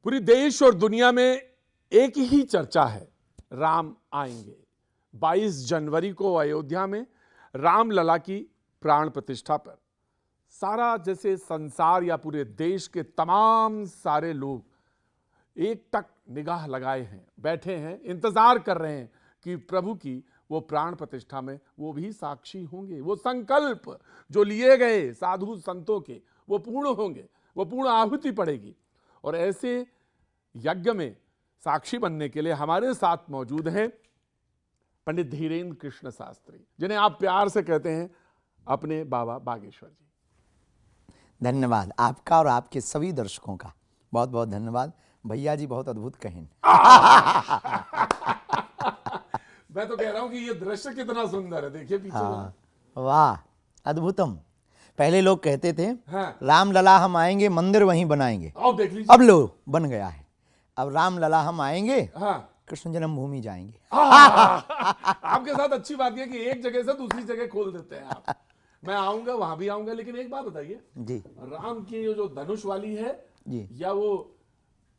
पूरी देश और दुनिया में एक ही चर्चा है, राम आएंगे। 22 जनवरी को अयोध्या में रामलला की प्राण प्रतिष्ठा पर सारा जैसे संसार या पूरे देश के तमाम सारे लोग एक टक निगाह लगाए हैं, बैठे हैं, इंतजार कर रहे हैं कि प्रभु की वो प्राण प्रतिष्ठा में वो भी साक्षी होंगे। वो संकल्प जो लिए गए साधु संतों के वो पूर्ण होंगे, वो पूर्ण आहुति पड़ेगी। और ऐसे यज्ञ में साक्षी बनने के लिए हमारे साथ मौजूद हैं पंडित धीरेन्द्र कृष्ण शास्त्री, जिन्हें आप प्यार से कहते हैं अपने बाबा बागेश्वर जी। धन्यवाद आपका और आपके सभी दर्शकों का बहुत बहुत धन्यवाद। भैया जी बहुत अद्भुत कहें। मैं तो कह रहा हूं कि ये दृश्य कितना सुंदर है, देखिए पीछे। वाह अद्भुतम। पहले लोग कहते थे हाँ। रामलला हम आएंगे मंदिर वहीं बनाएंगे, अब देख लीजिए, अब लो बन गया है। अब रामलला हम आएंगे हाँ, कृष्ण जन्मभूमि जाएंगे। आपके साथ अच्छी बात है कि एक जगह से दूसरी जगह खोल देते हैं आप। मैं आऊंगा, वहां भी आऊंगा, लेकिन एक बात बताइए जी, राम की जो धनुष वाली है जी, या वो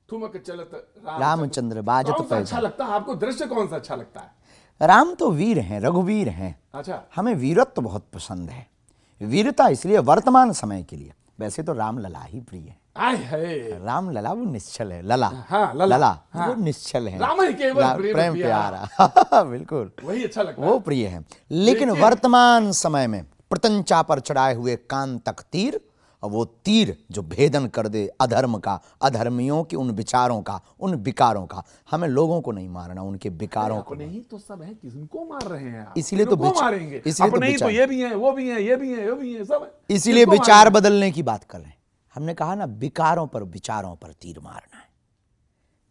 ठुमक चलत रामचंद्र बाजत कौन सा अच्छा पैजा। लगता है आपको? दृश्य कौन सा अच्छा लगता है? राम तो वीर हैं, रघुवीर हैं। अच्छा, हमें वीरत्व बहुत पसंद है। वीरता इसलिए वर्तमान समय के लिए, वैसे तो रामलला ही प्रिय है। आय है रामलला वो निश्चल है, लला हाँ, लला, हाँ। वो निश्चल है, राम ही केवल प्रेम प्यारा। बिल्कुल वही अच्छा लगता है। वो प्रिय है। लेकिन वर्तमान समय में प्रतंचा पर चढ़ाए हुए कान तक तीर, और वो तीर जो भेदन कर दे अधर्म का, अधर्मियों के उन विचारों का, उन विकारों का। हमें लोगों को नहीं मारना, उनके विकारों को। अपने ही तो सब है, किसको मार रहे हैं आप? इसीलिए तो मारेंगे, इसलिए अपने ही तो विचार, ये भी हैं, वो भी हैं, ये भी हैं, वो भी हैं, सब है। इसीलिए विचार बदलने की बात कर रहे हैं। हमने कहा ना, विकारों पर विचारों पर तीर मारना है।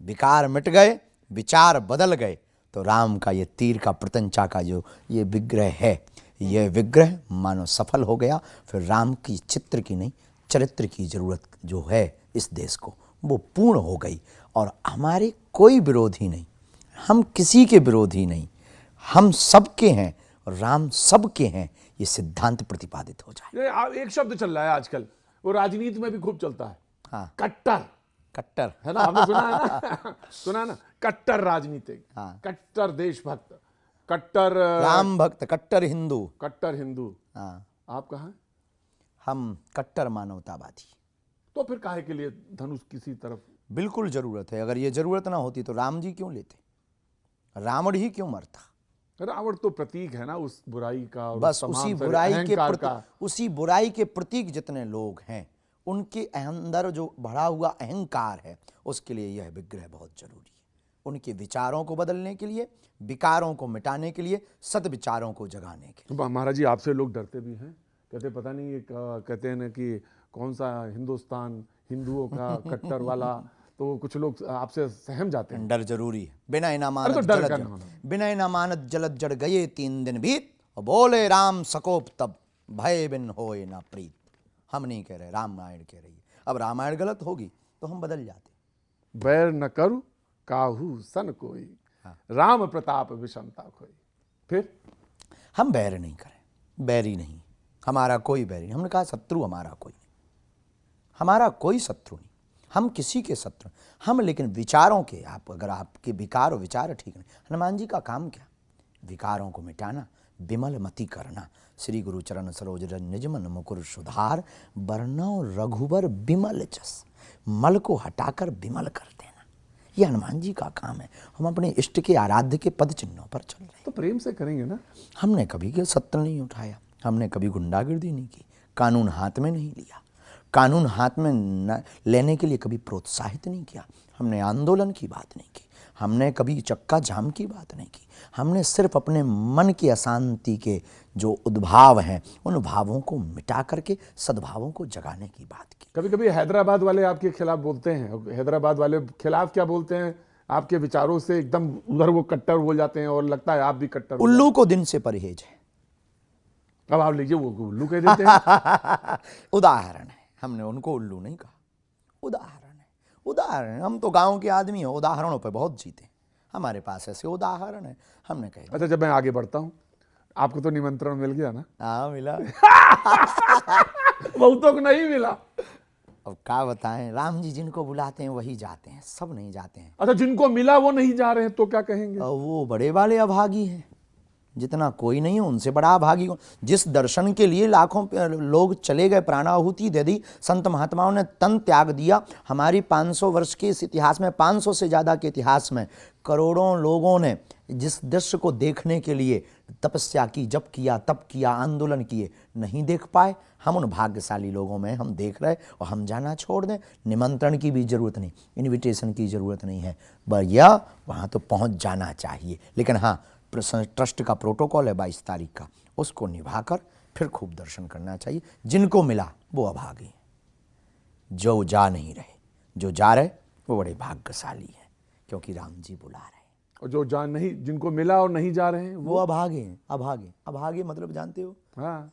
विकार मिट गए, विचार बदल गए, तो राम का ये तीर का, प्रतंचा का जो ये विग्रह है, ये विग्रह मानो सफल हो गया। फिर राम की चित्र की नहीं, चरित्र की जरूरत जो है इस देश को, वो पूर्ण हो गई। और हमारे कोई विरोधी नहीं, हम किसी के विरोधी नहीं, हम सबके हैं और राम सबके हैं, ये सिद्धांत प्रतिपादित हो जाए। एक शब्द चल रहा है आजकल, वो राजनीति में भी खूब चलता है, हाँ, कट्टर। कट्टर है ना, आपने सुना है ना? सुना है ना, कट्टर राजनीतिक, हाँ। कट्टर देशभक्त, कट्टर राम भक्त, कट्टर हिंदू। कट्टर हिंदू। हाँ, आप कहाँ हैं? हम कट्टर मानवतावादी। तो फिर काहे के लिए धनुष किसी तरफ? बिल्कुल जरूरत है। अगर ये जरूरत ना होती तो राम जी क्यों लेते, रावण ही क्यों मरता? रावण तो प्रतीक है ना उस बुराई का, और बस तमाम उसी सारे बुराई के अहंकार का। उसी बुराई के प्रतीक जितने लोग हैं, उनके अंदर जो बढ़ा हुआ अहंकार है, उसके लिए यह विग्रह बहुत जरूरी है। उनके विचारों को बदलने के लिए, विकारों को मिटाने के लिए, सद्विचारों को जगाने के लिए। तो महाराज जी आपसे लोग डरते भी हैं, कहते पता नहीं ये कहते हैं ना कि कौन सा हिंदुस्तान हिंदुओं का कट्टर वाला, तो कुछ लोग आपसे सहम जाते हैं। डर जरूरी है। बिना इनामानत अरे तो डर जलद करना होना। बिना इनामानत जलद जड़ गए 3 दिन बीत, और बोले राम सकोप तब, भय बिन होए ना प्रीत। हम नहीं कह रहे, रामायण कह रही है। अब रामायण गलत होगी तो हम बदल जाते। बैर न करू काहू सन कोई, राम प्रताप विषमता खोई। फिर हम बैर नहीं करें, बैरी नहीं, हमारा कोई बैरी नहीं। हमने कहा शत्रु हमारा कोई नहीं, हमारा कोई शत्रु नहीं, हम किसी के शत्रु। हम लेकिन विचारों के, आप अगर आपके विकार और विचार ठीक नहीं, हनुमान जी का काम क्या? विकारों को मिटाना, विमल मति करना। श्री गुरु चरण सरोज रज निज मन मुकुर सुधार, बरनौ रघुबर विमल जस। मल को हटाकर विमल कर देना, ये हनुमान जी का काम है। हम अपने इष्ट के आराध्य के पद चिन्हों पर चल रहे हैं। तो प्रेम से करेंगे ना। हमने कभी के सत्र नहीं उठाया, हमने कभी गुंडागिर्दी नहीं की, कानून हाथ में नहीं लिया, कानून हाथ में लेने के लिए कभी प्रोत्साहित नहीं किया। हमने आंदोलन की बात नहीं की, हमने कभी चक्का जाम की बात नहीं की। हमने सिर्फ अपने मन की अशांति के जो उद्भाव हैं, उन भावों को मिटा करके सद्भावों को जगाने की बात की। कभी कभी हैदराबाद वाले आपके खिलाफ बोलते हैं, हैदराबाद वाले खिलाफ क्या बोलते हैं, आपके विचारों से एकदम उधर वो कट्टर बोल जाते हैं, और लगता है आप भी कट्टर। उल्लू को दिन से परहेज है। अब आप लीजिए, वो उल्लू कह देते हैं। उदाहरण है, हमने उनको उल्लू नहीं कहा, उदाहरण है। उदाहरण, हम तो गांव के आदमी हैं, उदाहरणों पे बहुत जीते, हमारे पास ऐसे उदाहरण है। हमने कहा अच्छा, जब मैं आगे बढ़ता हूं, आपको तो निमंत्रण मिल गया ना? हाँ मिला। बहुतों को नहीं मिला। अब क्या बताएं, राम जी जिनको बुलाते हैं वही जाते हैं, सब नहीं जाते हैं। अच्छा, जिनको मिला वो नहीं जा रहे हैं तो क्या कहेंगे? और वो बड़े वाले अभागी हैं, जितना कोई नहीं है उनसे बड़ा अभागी कौन। जिस दर्शन के लिए लाखों लोग चले गए, प्राणाहुति दे दी, संत महात्माओं ने तन त्याग दिया। हमारी 500 वर्ष के इस इतिहास में, 500 से ज़्यादा के इतिहास में करोड़ों लोगों ने जिस दृश्य को देखने के लिए तपस्या की, जप किया, तप किया, आंदोलन किए, नहीं देख पाए। हम उन भाग्यशाली लोगों में हम देख रहे और हम जाना छोड़ दें। निमंत्रण की भी ज़रूरत नहीं, इनविटेशन की ज़रूरत नहीं है, भैया वहाँ तो पहुँच जाना चाहिए। लेकिन हाँ, ट्रस्ट का प्रोटोकॉल है 22 तारीख का, उसको निभाकर फिर खूब दर्शन करना चाहिए। जिनको मिला वो अभागी हैं, जो जा नहीं रहे, जो जा रहे वो बड़े भाग्यशाली हैं, क्योंकि राम जी बुला रहे हैं। और जो जान नहीं, जिनको मिला और नहीं जा रहे हैं वो अभागे हैं। अभागे, अभागे मतलब जानते हो? हाँ।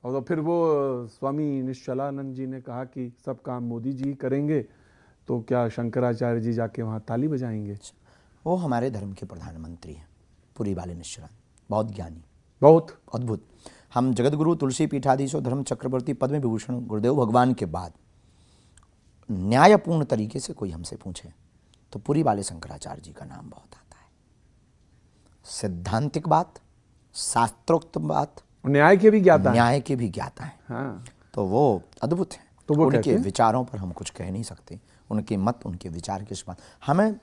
और तो फिर वो स्वामी निश्चलानंद जी ने कहा कि सब काम मोदी जी करेंगे, तो क्या शंकराचार्य जी जाके वहाँ ताली बजाएंगे? वो हमारे धर्म के प्रधानमंत्री हैं, पुरी वाले निश्चलानंद, बहुत ज्ञानी, बहुत अद्भुत। हम जगतगुरु तुलसी पीठाधीश और धर्म चक्रवर्ती पद्म विभूषण गुरुदेव भगवान के बाद न्यायपूर्ण तरीके से कोई हमसे पूछे तो पुरी वाले शंकराचार्य जी का नाम बहुत आता है। सिद्धांतिक बात, शास्त्रोक्त बात, न्याय के भी ज्ञाता है। न्याय के भी ज्ञाता है। हाँ। तो वो अद्भुत है। तो वो उनके विचारों पर हम कुछ कह नहीं सकते, उनके मत, उनके विचार किस बात। हमें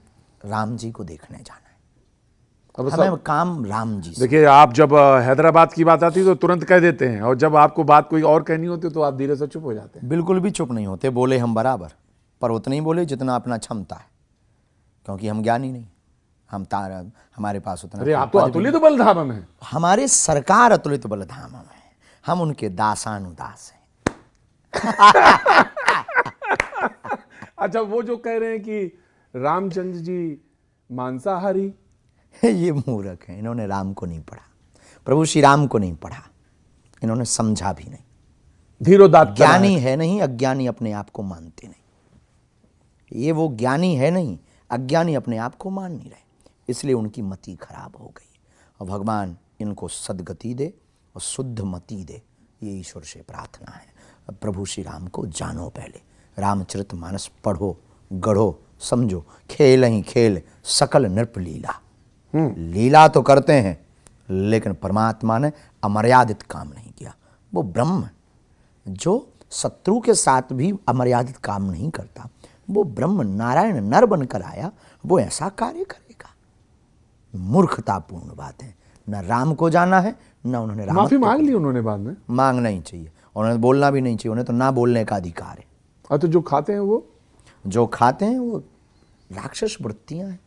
राम जी को देखने जाना है, हमें काम राम जी से। देखिए, आप जब हैदराबाद की बात आती है तो तुरंत कह देते हैं, और जब आपको बात कोई और कहनी होती है तो आप धीरे से चुप हो जाते हैं। बिल्कुल भी चुप नहीं होते, बोले हम बराबर, पर उतना ही बोले जितना अपना क्षमता है, क्योंकि हम ज्ञानी नहीं, हम हमारे पास उतना। अरे आप तो अतुलित बलधामम हैं। हमारे सरकार अतुलित बलधामम है, हम उनके दासानुदास हैं। अच्छा, वो जो कह रहे हैं कि रामचंद्र जी मांसाहारी, ये मूर्ख हैं, इन्होंने राम को नहीं पढ़ा, प्रभु श्री राम को नहीं पढ़ा, इन्होंने समझा भी नहीं। धीरोदात्त ज्ञानी है नहीं, अज्ञानी अपने आप को मानते नहीं। ये वो ज्ञानी है नहीं, अज्ञानी अपने आप को मान नहीं रहे, इसलिए उनकी मति खराब हो गई। और भगवान इनको सद्गति दे और शुद्ध मति दे, ये ईश्वर से प्रार्थना है। प्रभु श्री राम को जानो, पहले रामचरितमानस पढ़ो, गढ़ो, समझो। खेल ही खेल सकल नृप लीला, लीला तो करते हैं लेकिन परमात्मा ने अमर्यादित काम नहीं किया। वो ब्रह्म जो शत्रु के साथ भी अमर्यादित काम नहीं करता, वो ब्रह्म नारायण नर बनकर आया, वो ऐसा कार्य करेगा। मूर्खतापूर्ण बात है। न राम को जाना है, न उन्होंने राम माफी मांग ली उन्होंने बाद में। मांगना ही चाहिए, उन्होंने बोलना भी नहीं चाहिए, उन्हें तो ना बोलने का अधिकार है। और तो जो खाते हैं वो, जो खाते हैं वो राक्षस वृत्तियां हैं,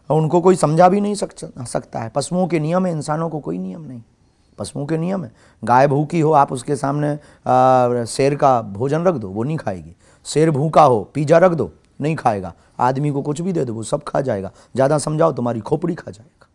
और उनको कोई समझा भी नहीं सकता है। पशुओं के नियम है, इंसानों को कोई नियम नहीं। पशुओं के नियम है, गाय भूखी हो, आप उसके सामने शेर का भोजन रख दो, वो नहीं खाएगी। शेर भूखा हो, पिज्जा रख दो, नहीं खाएगा। आदमी को कुछ भी दे दो, वो सब खा जाएगा। ज़्यादा समझाओ तुम्हारी खोपड़ी खा जाएगा।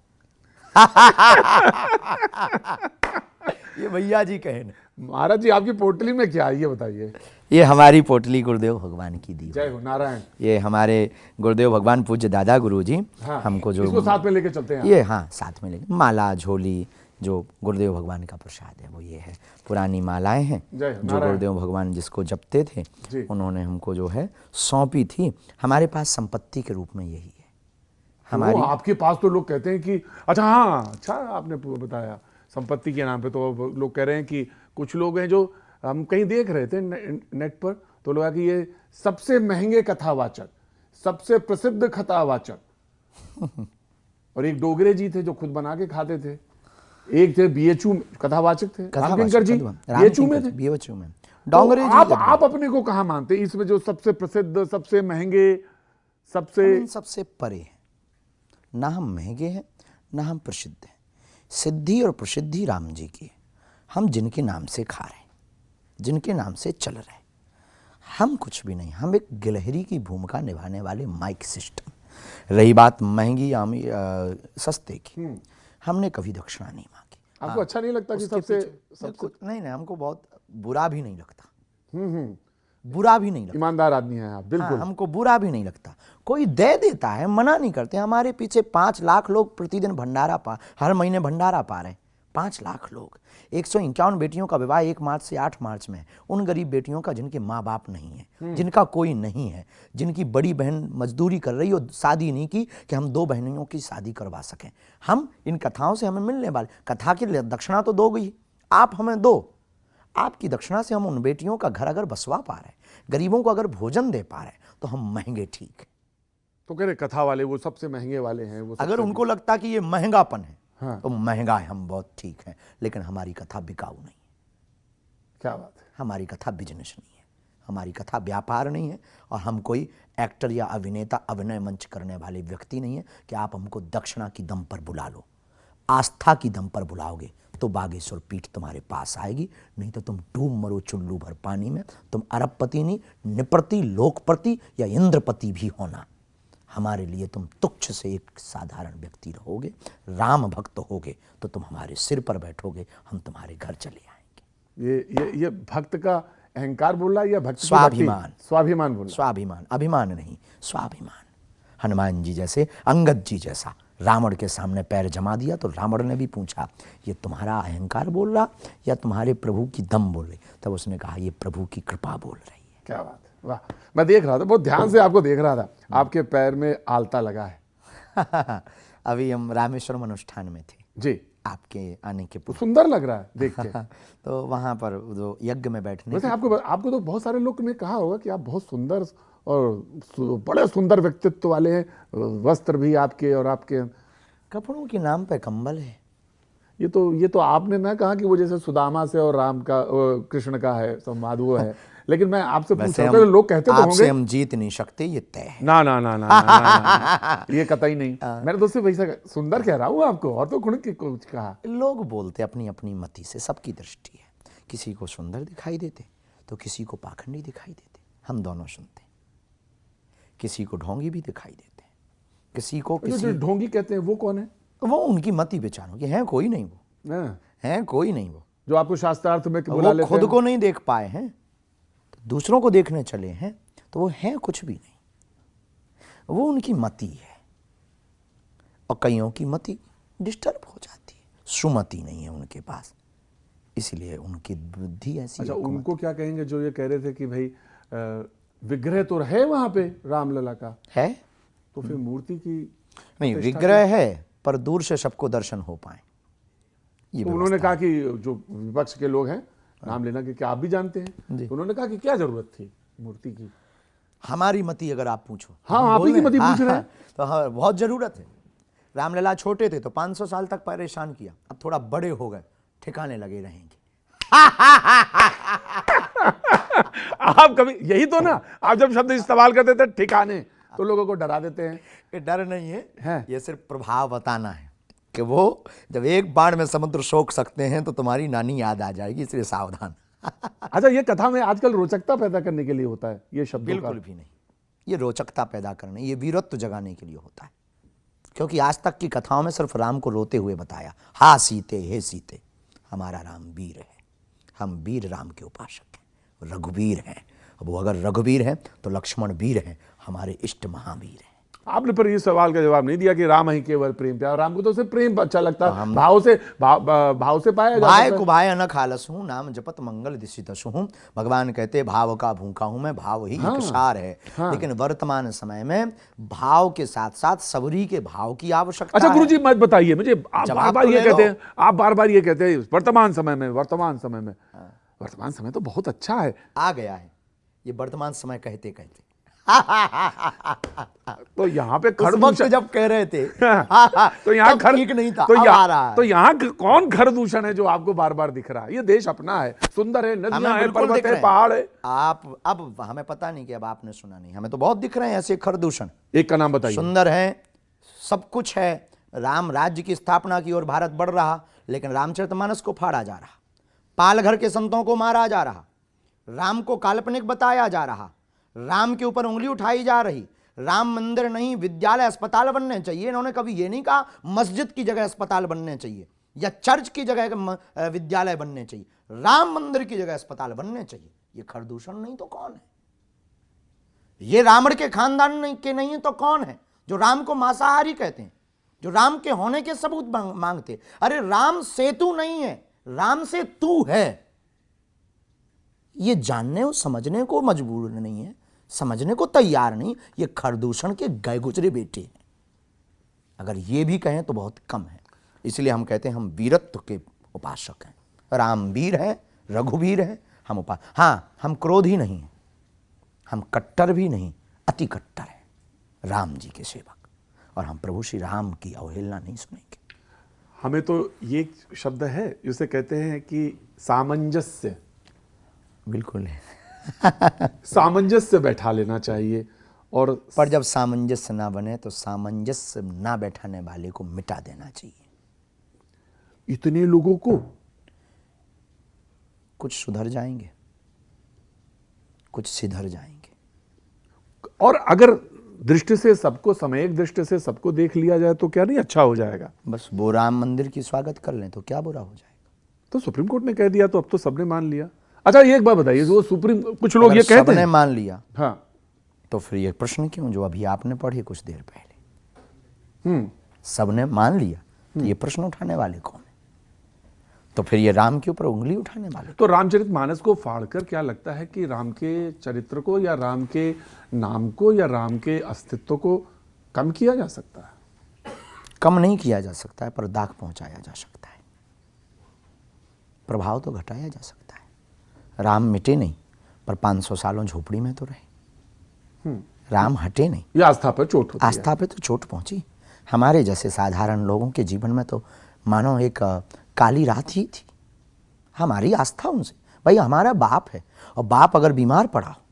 ये भैया जी कहे ना। महाराज जी, आपकी पोटली में क्या है ये बताइए। ये हमारी पोटली गुरुदेव भगवान की दी। जय हो नारायण। ये हमारे गुरुदेव भगवान पूज्य दादा गुरु जी, हाँ, हमको जो इसको साथ में लेके चलते हैं। ये हाँ साथ में लेके माला झोली जो गुरुदेव भगवान का प्रसाद है वो ये है। पुरानी मालाएं हैं जो गुरुदेव भगवान जिसको जपते थे, उन्होंने हमको जो है सौंपी थी। हमारे पास संपत्ति के रूप में यही है हमारी। आपके पास तो लोग कहते हैं कि अच्छा, हाँ अच्छा आपने बताया संपत्ति के नाम पे, तो लोग कह रहे हैं कि कुछ लोग हैं जो, हम कहीं देख रहे थे नेट पर, तो लोग कि ये सबसे महंगे कथावाचक, सबसे प्रसिद्ध कथावाचक। और एक डोगरे जी थे जो खुद बना के खाते थे, एक थे बीएचयू कथावाचक थे, रामकिंकर जी बीएचयू में थे। बीएचयू में डोंगरे जी। आप अपने को कहाँ मानते हैं इसमें, जो सबसे प्रसिद्ध, सबसे महंगे, सबसे परे हैं। ना हम महंगे हैं, ना हम प्रसिद्ध हैं। सिद्धि और प्रसिद्धि राम जी की। हम जिनके नाम से खा रहे हैं, जिनके नाम से चल रहे हैं, हम कुछ भी नहीं। हम एक गिलहरी की भूमिका निभाने वाले माइक सिस्टम। रही बात महंगी या सस्ते की, हमने कभी दक्षिणा नहीं मांगी। आपको अच्छा नहीं लगता कि सबसे नहीं, हमको बहुत बुरा भी नहीं लगता। बुरा भी नहीं लगता। ईमानदार आदमी हैं आप, बिल्कुल। हमको बुरा भी नहीं लगता। कोई दे देता है, मना नहीं करते। हमारे पीछे 5 लाख लोग प्रतिदिन भंडारा हर महीने भंडारा पा रहे हैं। 5 लाख लोग, 151 बेटियों का विवाह 1 मार्च से 8 मार्च में है। उन गरीब बेटियों का जिनके माँ बाप नहीं है, जिनका कोई नहीं है, जिनकी बड़ी बहन मजदूरी कर रही हो, शादी नहीं की कि हम 2 बहनों की शादी करवा सकें। हम इन कथाओं से हमें मिलने वाले कथा की दक्षिणा तो दोगे, आप हमें दो। आपकी दक्षिणा से हम उन बेटियों का घर अगर बसवा पा रहे हैं, गरीबों को अगर भोजन दे पा रहे हैं, तो हम महंगे ठीक है। तो कह रहे कथा वाले वो सबसे महंगे वाले हैं, वो अगर उनको लगता कि ये महंगापन है, हाँ। तो महंगा है, हम बहुत ठीक हैं, लेकिन हमारी कथा बिकाऊ नहीं है। क्या बात है। हमारी कथा बिजनेस नहीं है, हमारी कथा व्यापार नहीं है, और हम कोई एक्टर या अभिनेता अभिनय मंच करने वाले व्यक्ति नहीं है कि आप हमको दक्षिणा की दम पर बुला लो। आस्था की दम पर बुलाओगे तो बागेश्वर पीठ तुम्हारे पास आएगी, नहीं तो तुम डूब मरो चुल्लू भर पानी में। तुम अरबपति नहीं, निपति, लोकपति या इंद्रपति भी होना, हमारे लिए तुम तुच्छ से एक साधारण व्यक्ति रहोगे। राम भक्त होगे तो तुम हमारे सिर पर बैठोगे, हम तुम्हारे घर चले आएंगे। ये भक्त का अहंकार बोल रहा है या भक्त की स्वाभिमान। भक्ति? स्वाभिमान बोल रहा स्वाभिमान, अभिमान नहीं, स्वाभिमान। हनुमान जी जैसे, अंगद जी जैसा रावण के सामने पैर जमा दिया तो रावण ने भी पूछा, ये तुम्हारा अहंकार बोल रहा या तुम्हारे प्रभु की दम बोल रही? तब उसने कहा, ये प्रभु की कृपा बोल रही है। क्या बात है, वाह। मैं देख रहा था, बहुत ध्यान से आपको देख रहा था, आपके पैर में आलता लगा है। अभी हम रामेश्वरम अनुष्ठान में थे जी, आपके आने के तो सुंदर लग रहा है देख के। तो वहाँ पर जो यज्ञ में बैठने वैसे आपको तो बहुत सारे लोग ने कहा होगा कि आप बहुत सुंदर और बड़े सुंदर व्यक्तित्व वाले हैं, वस्त्र भी आपके, और आपके कपड़ों के नाम पे कंबल है। ये तो आपने ना कहा कि वो जैसे सुदामा से और राम का, कृष्ण का है संवाद वो है, लेकिन मैं आपसे पूछ रहा था, लोग कहते तो होंगे आपसे हम जीत नहीं सकते, ये तय है। ना ना ना ना, ना, ना, ना, ये कतई नहीं। मैंने तो सिर्फ वैसा सुंदर कह रहा हूँ आपको, और तो कुछ कहा। लोग बोलते अपनी अपनी मति से, सबकी दृष्टि है, किसी को सुंदर दिखाई देते तो किसी को पाखंडी दिखाई देते। हम दोनों सुनते, किसी को ढोंगी भी दिखाई देते, किसी को जो ढोंगी कहते हैं वो कौन है? वो उनकी मति विचारों की है, कोई नहीं वो हाँ। है, कोई नहीं वो जो आपको शास्त्रार्थ में बुला वो लेते खुद हैं। को नहीं देख पाए हैं तो दूसरों को देखने चले हैं, तो वो है कुछ भी नहीं, वो उनकी मति है। और कईयों की मति डिस्टर्ब हो जाती है, सुमति नहीं है उनके पास, इसलिए उनकी बुद्धि ऐसी। अच्छा, उनको क्या कहेंगे जो ये कह रहे थे कि भाई विग्रह तो है वहां पे रामलला का है, तो फिर मूर्ति की नहीं विग्रह है, पर दूर से सबको दर्शन हो पाए। ये तो उन्होंने कहा कि जो विपक्ष के लोग हैं, नाम लेना कि क्या आप भी जानते हैं, तो उन्होंने कहा कि क्या जरूरत थी मूर्ति की। हमारी मति अगर आप पूछो, हाँ, आप ही की मति पूछ रहे हैं। तो हाँ, बहुत जरूरत है। रामलला छोटे थे तो 500 साल तक परेशान किया, अब थोड़ा बड़े हो गए, ठिकाने लगे रहेंगे। आप कभी यही तो ना, आप जब शब्द इस्तेमाल करते थे ठिकाने, तो लोगों को डरा देते हैं। ये डर नहीं है, ये सिर्फ प्रभाव बताना है कि वो जब एक बार में समुद्र सोख सकते हैं तो तुम्हारी नानी याद आ जाएगी, इसलिए सावधान। अच्छा, ये कथा में आजकल रोचकता पैदा करने के लिए होता है ये शब्दों का? बिल्कुल भी नहीं, ये रोचकता पैदा करने, ये वीरत्व जगाने के लिए होता है। क्योंकि आज तक की कथाओं में सिर्फ राम को रोते हुए बताया, हा सीते हे सीते, हमारा राम वीर है, हम वीर राम के उपासक हैं, रघुवीर हैं। अब वो अगर रघुवीर हैं तो लक्ष्मण वीर हैं, हमारे इष्ट महावीर हैं। आपने पर इस सवाल का जवाब नहीं दिया कि राम ही केवल प्रेम प्यार। राम को तो सिर्फ प्रेम अच्छा लगता है, भाव से पाया जाता है। भाई को भाई न खालस हूँ, नाम जपत मंगल दिशितस हूँ। भगवान कहते भाव का भूखा हूं मैं, भाव ही एक सार है। लेकिन वर्तमान समय में भाव के साथ साथ सबरी के भाव की आवश्यकता। अच्छा गुरुजी, मत बताइए मुझे, आप बार बार ये कहते हैं, वर्तमान समय तो बहुत अच्छा है, आ गया है ये वर्तमान समय कहते कहते। तो यहाँ पे वक्त जब कह रहे थे तो यहाँ ठीक नहीं था, तो यहाँ कौन खरदूषण है जो आपको बार बार दिख रहा है? ये देश अपना है, सुंदर है, नदियां है, पर्वत है, पहाड़ है। आप अब हमें पता नहीं कि अब आपने सुना नहीं, हमें तो बहुत दिख रहे हैं ऐसे खरदूषण। एक का नाम बताइए। सुंदर है, सब कुछ है, राम राज्य की स्थापना की ओर भारत बढ़ रहा, लेकिन रामचरितमानस को फाड़ा जा रहा, पालघर के संतों को मारा जा रहा, राम को काल्पनिक बताया जा रहा, राम के ऊपर उंगली उठाई जा रही। राम मंदिर नहीं, विद्यालय अस्पताल बनने चाहिए। इन्होंने कभी ये नहीं कहा मस्जिद की जगह अस्पताल बनने चाहिए या चर्च की जगह विद्यालय बनने चाहिए, राम मंदिर की जगह अस्पताल बनने चाहिए। ये खरदूषण नहीं तो कौन है? ये रावण के खानदान के नहीं है तो कौन है? जो राम को मांसाहारी कहते हैं, जो राम के होने के सबूत मांगते। अरे राम सेतु नहीं है, राम से तू है। ये जानने और समझने को मजबूर नहीं है, समझने को तैयार नहीं। ये खरदूषण के गए गुजरे बेटे हैं। अगर ये भी कहें तो बहुत कम है। इसलिए हम कहते हैं हम वीरत्व के उपासक हैं। राम वीर है, रघुवीर है, हम हाँ, हम क्रोधी नहीं हैं, हम कट्टर भी नहीं, अति कट्टर है राम जी के सेवक। और हम प्रभु श्री राम की अवहेलना नहीं सुनेंगे। हमें तो ये शब्द है जिसे कहते हैं कि सामंजस्य, बिल्कुल है। सामंजस्य बैठा लेना चाहिए। और पर जब सामंजस्य ना बने तो सामंजस्य ना बैठाने वाले को मिटा देना चाहिए। इतने लोगों को कुछ सुधर जाएंगे, कुछ सिधर जाएंगे। और अगर दृष्टि से सबको, समयिक दृष्टि से सबको देख लिया जाए तो क्या नहीं अच्छा हो जाएगा। बस वो राम मंदिर की स्वागत कर लें तो क्या बुरा हो जाएगा। तो सुप्रीम कोर्ट ने कह दिया तो अब तो सबने मान लिया। अच्छा ये एक बात बताइए, जो सुप्रीम, कुछ लोग ये कहते सबने हैं मान लिया, हाँ, तो फिर ये प्रश्न क्यों जो अभी आपने पढ़े कुछ देर पहले, सबने मान लिया तो ये प्रश्न उठाने वाले कौन है? तो फिर ये राम के ऊपर उंगली उठाने वाले। तो रामचरितमानस को फाड़कर क्या लगता है कि राम के चरित्र को या राम के नाम को या राम के अस्तित्व को कम किया जा सकता है? कम नहीं किया जा सकता है, पर दाग पहुंचाया जा सकता है। प्रभाव तो घटाया जा सकता है। राम मिटे नहीं, पर 500 सालों झोपड़ी में तो रहे। राम हटे नहीं, ये आस्था पर चोट होती है। आस्था पे तो चोट पहुंची। हमारे जैसे साधारण लोगों के जीवन में तो मानो एक काली रात ही थी। हमारी आस्था उनसे, भाई हमारा बाप है, और बाप अगर बीमार पड़ा हो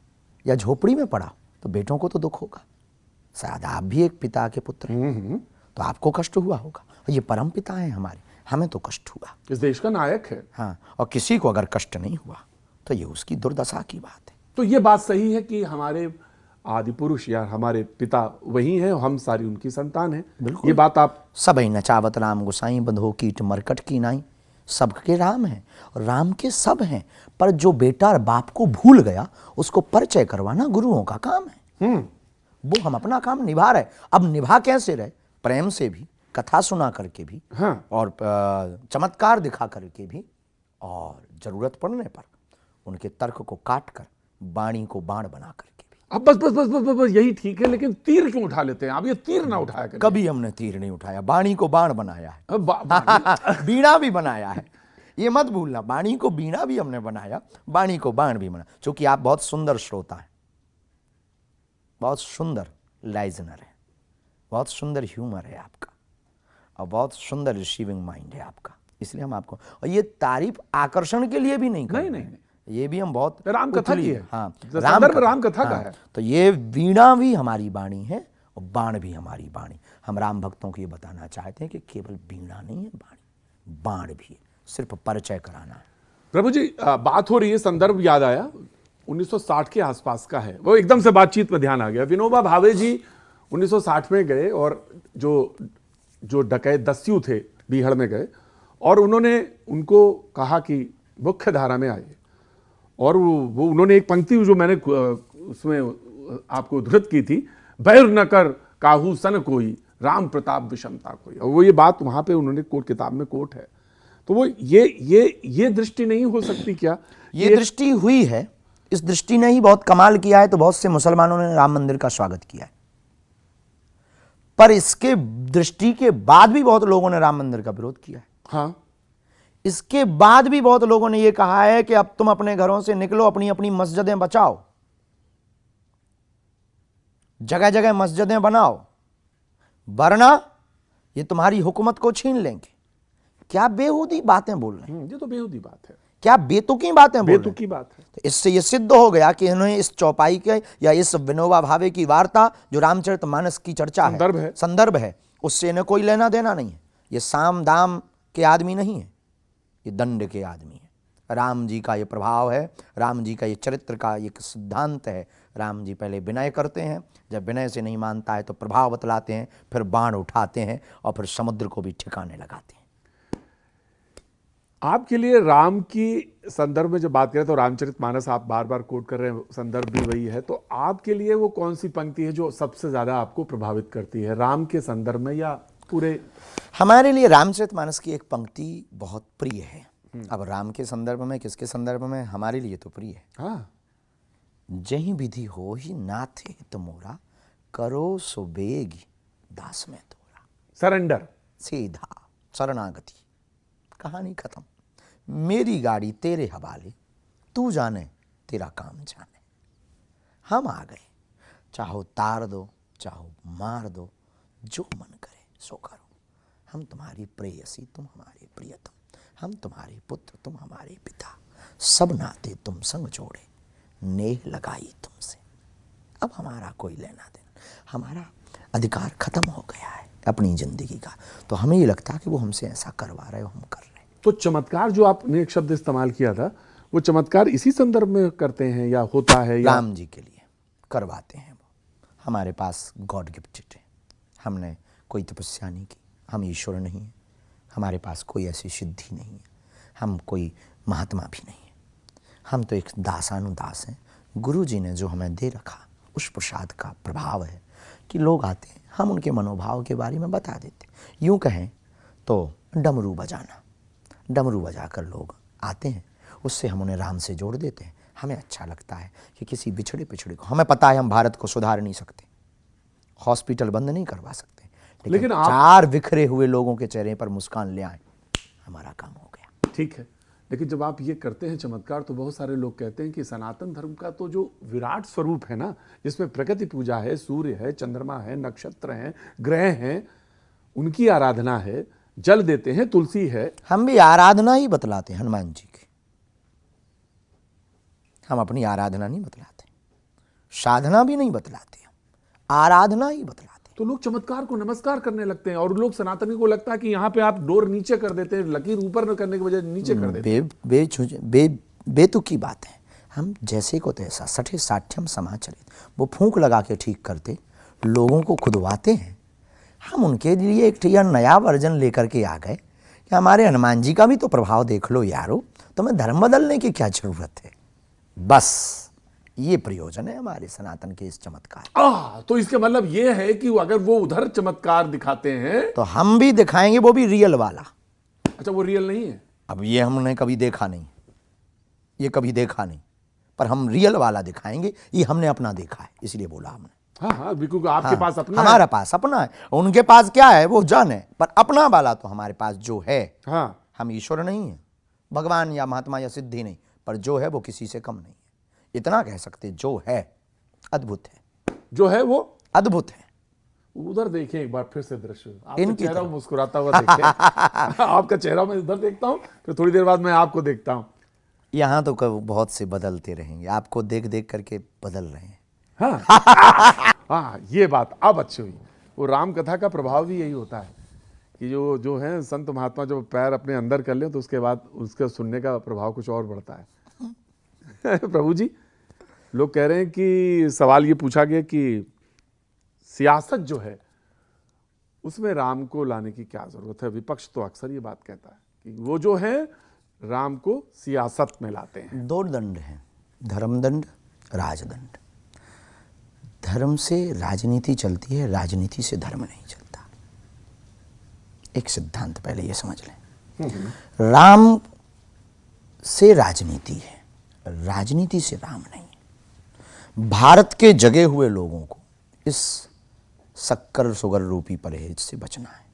या झोपड़ी में पड़ा हो तो बेटों को तो दुख होगा। शायद आप भी एक पिता के पुत्र हैं, तो आपको कष्ट हुआ होगा। और ये परम पिता हैं हमारे, हमें तो कष्ट हुआ। इस देश का नायक है। हाँ, और किसी को अगर कष्ट नहीं हुआ तो ये उसकी दुर्दशा की बात है। तो ये बात सही है कि हमारे आदि पुरुष या हमारे पिता वही हैं, हम सारी उनकी संतान हैं। बिल्कुल। ये बात आप सबई नचावत राम गोसाई बंधो कीट मरकट की नाई। सबके राम हैं और राम के सब हैं, पर जो बेटा और बाप को भूल गया उसको परिचय करवाना गुरुओं का काम है। वो हम अपना काम निभा रहे। अब निभा कैसे रहे? प्रेम से भी, कथा सुना करके भी, हाँ। और चमत्कार दिखा करके भी, और जरूरत पड़ने पर उनके तर्क को काट कर बाणी को बाण बना करके भी। अब बस बस बस बस बस, बस यही ठीक है, लेकिन तीर क्यों उठा लेते हैं आप? ये तीर ना उठाया करिए। कभी हमने तीर नहीं उठाया, बाणी को बाण बनाया है। अब बाणी- बीणा भी बनाया है, ये मत भूलना। बाणी को बीणा भी हमने बनाया, बाणी को बाण भी बना। क्योंकि आप बहुत सुंदर श्रोता हैं, बहुत सुंदर लाइजनर है, बहुत सुंदर ह्यूमर है आपका, और बहुत सुंदर रिसीविंग माइंड है आपका। इसलिए हम आपको, और ये तारीफ आकर्षण के लिए भी नहीं कर रहे हैं। नहीं। ये भी हम बहुत राम कथा की है। हाँ, संदर्भ राम कथा का है। तो ये वीणा भी हमारी वाणी है और बाण भी हमारी वाणी। हम राम भक्तों को ये बताना चाहते हैं कि केवल वीणा नहीं है वाणी, बाण भी है, सिर्फ परिचय कराना है। प्रभु जी, बात हो रही है, संदर्भ याद आया, 1960 के आसपास का है। वो एकदम से बातचीत में ध्यान आ गया। विनोबा भावे जी 1960 में गए, और जो डकैत दस्यु थे बीहड़ में गए, और उन्होंने उनको कहा कि मुख्य धारा में आइए। और वो उन्होंने एक पंक्ति जो मैंने उसमें आपको उद्धृत की थी, बैर न कर काहू सन कोई, राम प्रताप विषमता कोई। और वो ये बात वहां पे उन्होंने कोट, किताब में कोट है। तो वो ये दृष्टि नहीं हो सकती क्या? ये दृष्टि हुई है। इस दृष्टि ने ही बहुत कमाल किया है। तो बहुत से मुसलमानों ने राम मंदिर का स्वागत किया है, पर इसके दृष्टि के बाद भी बहुत लोगों ने राम मंदिर का विरोध किया है। हाँ, इसके बाद भी बहुत लोगों ने यह कहा है कि अब तुम अपने घरों से निकलो, अपनी अपनी मस्जिदें बचाओ, जगह जगह मस्जिदें बनाओ, वरना ये तुम्हारी हुकूमत को छीन लेंगे। क्या बेहूदी बातें बोल रहे हैं? ये तो बेहूदी बात है, क्या बेतुकी बातें बोल रहे हैं? बेतुकी बात है। तो इससे यह सिद्ध हो गया कि इन्होंने इस चौपाई के या इस विनोबा भावे की वार्ता जो रामचरितमानस की चर्चा है, संदर्भ है, उससे इन्हें कोई लेना देना नहीं है। ये साम दाम के आदमी नहीं है, ये दंड के आदमी है। राम जी का ये प्रभाव है, राम जी का ये चरित्र का एक सिद्धांत है। राम जी पहले विनय करते हैं, जब विनय से नहीं मानता है तो प्रभाव बतलाते हैं, फिर बाण उठाते हैं और फिर समुद्र को भी ठिकाने लगाते हैं। आपके लिए राम की संदर्भ में जब बात करें तो रामचरितमानस आप बार बार कोट कर रहे हैं, संदर्भ भी वही है। तो आपके लिए वो कौन सी पंक्ति है जो सबसे ज्यादा आपको प्रभावित करती है राम के संदर्भ में? या पूरे? हमारे लिए रामचरितमानस की एक पंक्ति बहुत प्रिय है। अब राम के संदर्भ में, किसके संदर्भ में, हमारे लिए तो प्रिय है। हाँ, जही विधि हो ही नाथे हित मोरा, करो सो बेग दास में तोरा। सरेंडर, सीधा शरणागति, कहानी खत्म। मेरी गाड़ी तेरे हवाले, तू जाने तेरा काम जाने। हम आ गए, चाहो तार दो चाहो मार दो, जो मन करे सो करो। हम तुम्हारी प्रेयसी, तुम हमारे प्रियतम, हम तुम्हारे पुत्र, तुम हमारे पिता, सब नाते तुम संग जोड़े, नेह लगाई तुमसे। अब हमारा कोई लेना देना, हमारा अधिकार खत्म हो गया है अपनी जिंदगी का। तो हमें ये लगता है कि वो हमसे ऐसा करवा रहे हो, हम कर रहे हैं। तो चमत्कार जो आपने एक शब्द इस्तेमाल किया था, वो चमत्कार इसी संदर्भ में करते हैं या होता है या? राम जी के लिए करवाते हैं वो। हमारे पास गॉड गिफ्टेड है, हमने कोई तपस्या नहीं की, हम ईश्वर नहीं हैं, हमारे पास कोई ऐसी सिद्धि नहीं है, हम कोई महात्मा भी नहीं है, हम तो एक दासानुदास हैं। गुरु जी ने जो हमें दे रखा, उस प्रसाद का प्रभाव है कि लोग आते हैं, हम उनके मनोभाव के बारे में बता देते। यूँ कहें तो डमरू बजाना, डमरू बजाकर लोग आते हैं, उससे हम उन्हें राम से जोड़ देते हैं। हमें अच्छा लगता है कि किसी बिछड़े पिछड़े को, हमें पता है हम भारत को सुधार नहीं सकते, हॉस्पिटल बंद नहीं करवा सकते, लेकिन आप 4 बिखरे हुए लोगों के चेहरे पर मुस्कान ले आए, हमारा काम हो गया। ठीक है, लेकिन जब आप ये करते हैं चमत्कार, तो बहुत सारे लोग कहते हैं कि सनातन धर्म का तो जो विराट स्वरूप है ना, जिसमें प्रकृति पूजा है, सूर्य है, चंद्रमा है, नक्षत्र हैं, ग्रह हैं, उनकी आराधना है, जल देते हैं, तुलसी है। हम भी आराधना ही बतलाते हैं हनुमान जी की, हम अपनी आराधना नहीं बतलाते, साधना भी नहीं बतलाते, आराधना ही बतलाते। तो लोग चमत्कार को नमस्कार करने लगते हैं, और लोग सनातनी को लगता है कि यहाँ पे आप डोर नीचे कर देते हैं, लकीर ऊपर न करने के बजाय नीचे कर देते हैं। बेतुकी बात है। हम जैसे को तैसा, सठे साठ्यम समाचरित, वो फूंक लगा के ठीक करते, लोगों को खुदवाते हैं। हम उनके लिए एक नया वर्जन लेकर के आ गए कि हमारे हनुमान जी का भी तो प्रभाव देख लो यारो, तुम्हें धर्म बदलने की क्या जरूरत है। बस ये प्रयोजन है हमारे सनातन के इस चमत्कार। तो इसका मतलब ये है कि अगर वो उधर चमत्कार दिखाते हैं तो हम भी दिखाएंगे, वो भी रियल वाला। अच्छा, वो रियल नहीं है? अब ये हमने कभी देखा नहीं, ये कभी देखा नहीं, पर हम रियल वाला दिखाएंगे। ये हमने अपना देखा है, इसलिए बोला हमने। हाँ हाँ, बिल्कुल, आपके पास अपना हमारा है। पास अपना है, उनके पास क्या है वो जाने, पर अपना वाला तो हमारे पास जो है। हाँ, हम ईश्वर नहीं है, भगवान या महात्मा या सिद्धि नहीं, पर जो है वो किसी से कम नहीं है। इतना कह सकते, जो है अद्भुत है, जो है वो अद्भुत है। उधर देखें एक बार फिर से दृश्य, आपका इनकी चेहरा तरफ। मुस्कुराता हुआ देखें। आपका चेहरा मैं इधर देखता हूँ, फिर थोड़ी देर बाद मैं आपको देखता हूँ। यहाँ तो बहुत से बदलते रहेंगे, आपको देख देख करके बदल रहे हैं। हाँ हाँ, ये बात अब अच्छी हुई। वो राम कथा का प्रभाव भी यही होता है कि जो है संत महात्मा जब पैर अपने अंदर कर ले, तो उसके बाद उसका सुनने का प्रभाव कुछ और बढ़ता है। प्रभु जी, लोग कह रहे हैं कि सवाल ये पूछा गया कि सियासत जो है उसमें राम को लाने की क्या जरूरत है। विपक्ष तो अक्सर ये बात कहता है कि वो जो है राम को सियासत में लाते हैं। 2 दंड हैं, धर्मदंड, राजदंड। धर्म से राजनीति चलती है, राजनीति से धर्म नहीं चलता। एक सिद्धांत पहले ये समझ लें। राम से राजनीति है, राजनीति से राम नहीं है। भारत के जगे हुए लोगों को इस शक्कर सुगर रूपी परहेज से बचना है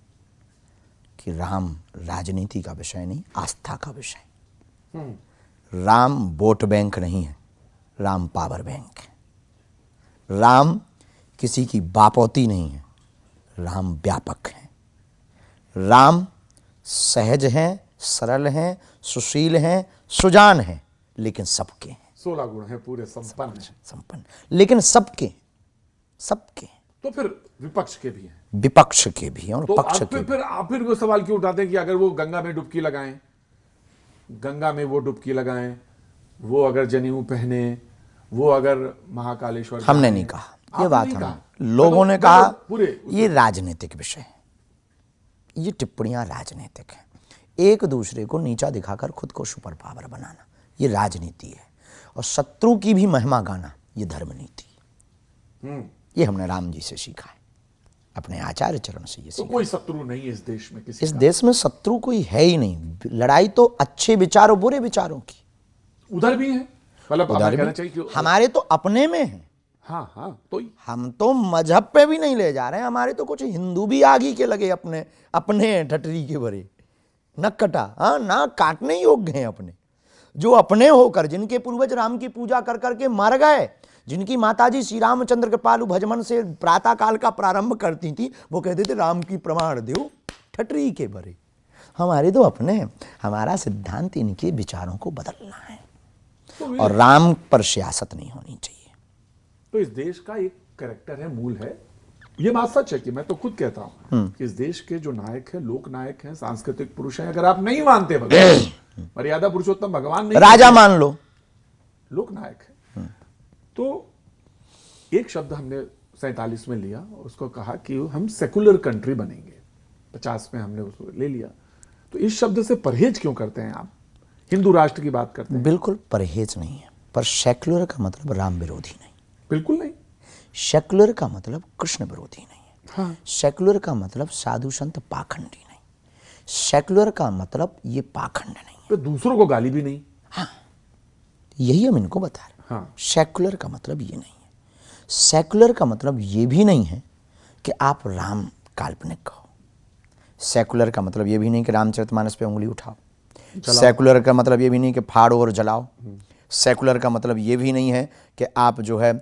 कि राम राजनीति का विषय नहीं, आस्था का विषय। राम वोट बैंक नहीं है, राम पावर बैंक है। राम किसी की बापौती नहीं है, राम व्यापक है। राम सहज हैं, सरल हैं, सुशील हैं, सुजान हैं, लेकिन सबके हैं। 16 गुण है, पूरे संपन्न है। संपन्न, लेकिन सबके सबके। तो फिर विपक्ष के भी हैं, विपक्ष के भी हैं और तो पक्ष आप के भी। फिर आप फिर वो सवाल क्यों उठाते हैं कि अगर वो गंगा में डुबकी लगाएं, गंगा में वो डुबकी लगाएं, वो अगर जनेऊ पहने, वो अगर महाकालेश्वर हमने जाएं। नहीं कहा ये आपने बात, नहीं हम कहा। लोगों ने कहा पूरे ये राजनीतिक विषय है, ये टिप्पणियां राजनीतिक हैं। एक दूसरे को नीचा दिखाकर खुद को सुपर पावर बनाना, ये राजनीति है। और शत्रु की भी महिमा गाना, ये धर्म नीति। ये हमने राम जी से सीखा है। अपने आचार्य चरण से ये तो सीखा। कोई शत्रु नहीं है इस देश में किसी इस का? देश में शत्रु कोई है ही नहीं, लड़ाई तो अच्छे विचारों बुरे विचारों की। उधर भी है, मतलब अब उधर मैं कहना भी चाहिए कि हमारे तो अपने में है, हाँ हाँ, तो हम तो मजहब पे भी नहीं ले जा रहे हैं, हमारे तो कुछ हिंदू भी आगे के लगे अपने अपने ठटरी के भरे, नक कटा, हाँ नाक काटने योग्य हैं अपने, जो अपने होकर जिनके पूर्वज राम की पूजा कर करके मर गए, जिनकी माताजी श्री रामचंद्र कृपालु भजमन से प्रातः काल का प्रारंभ करती थी, वो कहते थे राम की प्रमाण दो, ठटरी के भरे। हमारे तो अपने हैं, हमारा सिद्धांत इनके विचारों को बदलना है तो और राम पर सियासत नहीं होनी चाहिए। तो इस देश का एक कैरेक्टर है, मूल है, ये बात सच है कि मैं तो खुद कहता हूं कि इस देश के जो नायक है, लोक नायक हैं, सांस्कृतिक पुरुष हैं, अगर आप नहीं मानते भगवान मर्यादा पुरुषोत्तम भगवान नहीं, राजा मान लो, लोक नायक है, तो एक शब्द हमने 47 में लिया और उसको कहा कि हम सेकुलर कंट्री बनेंगे, 50 में हमने उसको ले लिया। तो इस शब्द से परहेज क्यों करते हैं आप? हिंदू राष्ट्र की बात करते हैं। बिल्कुल परहेज नहीं है, पर सेक्युलर का मतलब राम विरोधी नहीं, बिल्कुल नहीं। सेक्युलर का मतलब कृष्ण विरोधी नहीं है, हाँ, सेक्युलर का मतलब साधु संत पाखंडी नहीं, सेक्युलर का मतलब ये पाखंड नहीं है। तो दूसरों को गाली भी नहीं। यही हम इनको बता रहे हैं। हाँ, सेक्युलर का मतलब ये नहीं है, सेक्युलर का मतलब ये भी नहीं है कि आप राम काल्पनिक कहो, सेक्युलर का मतलब ये भी नहीं कि रामचरितमानस पे उंगली उठाओ, सेक्युलर का मतलब ये भी नहीं कि फाड़ो और जलाओ, सेकुलर का मतलब ये भी नहीं है कि आप जो है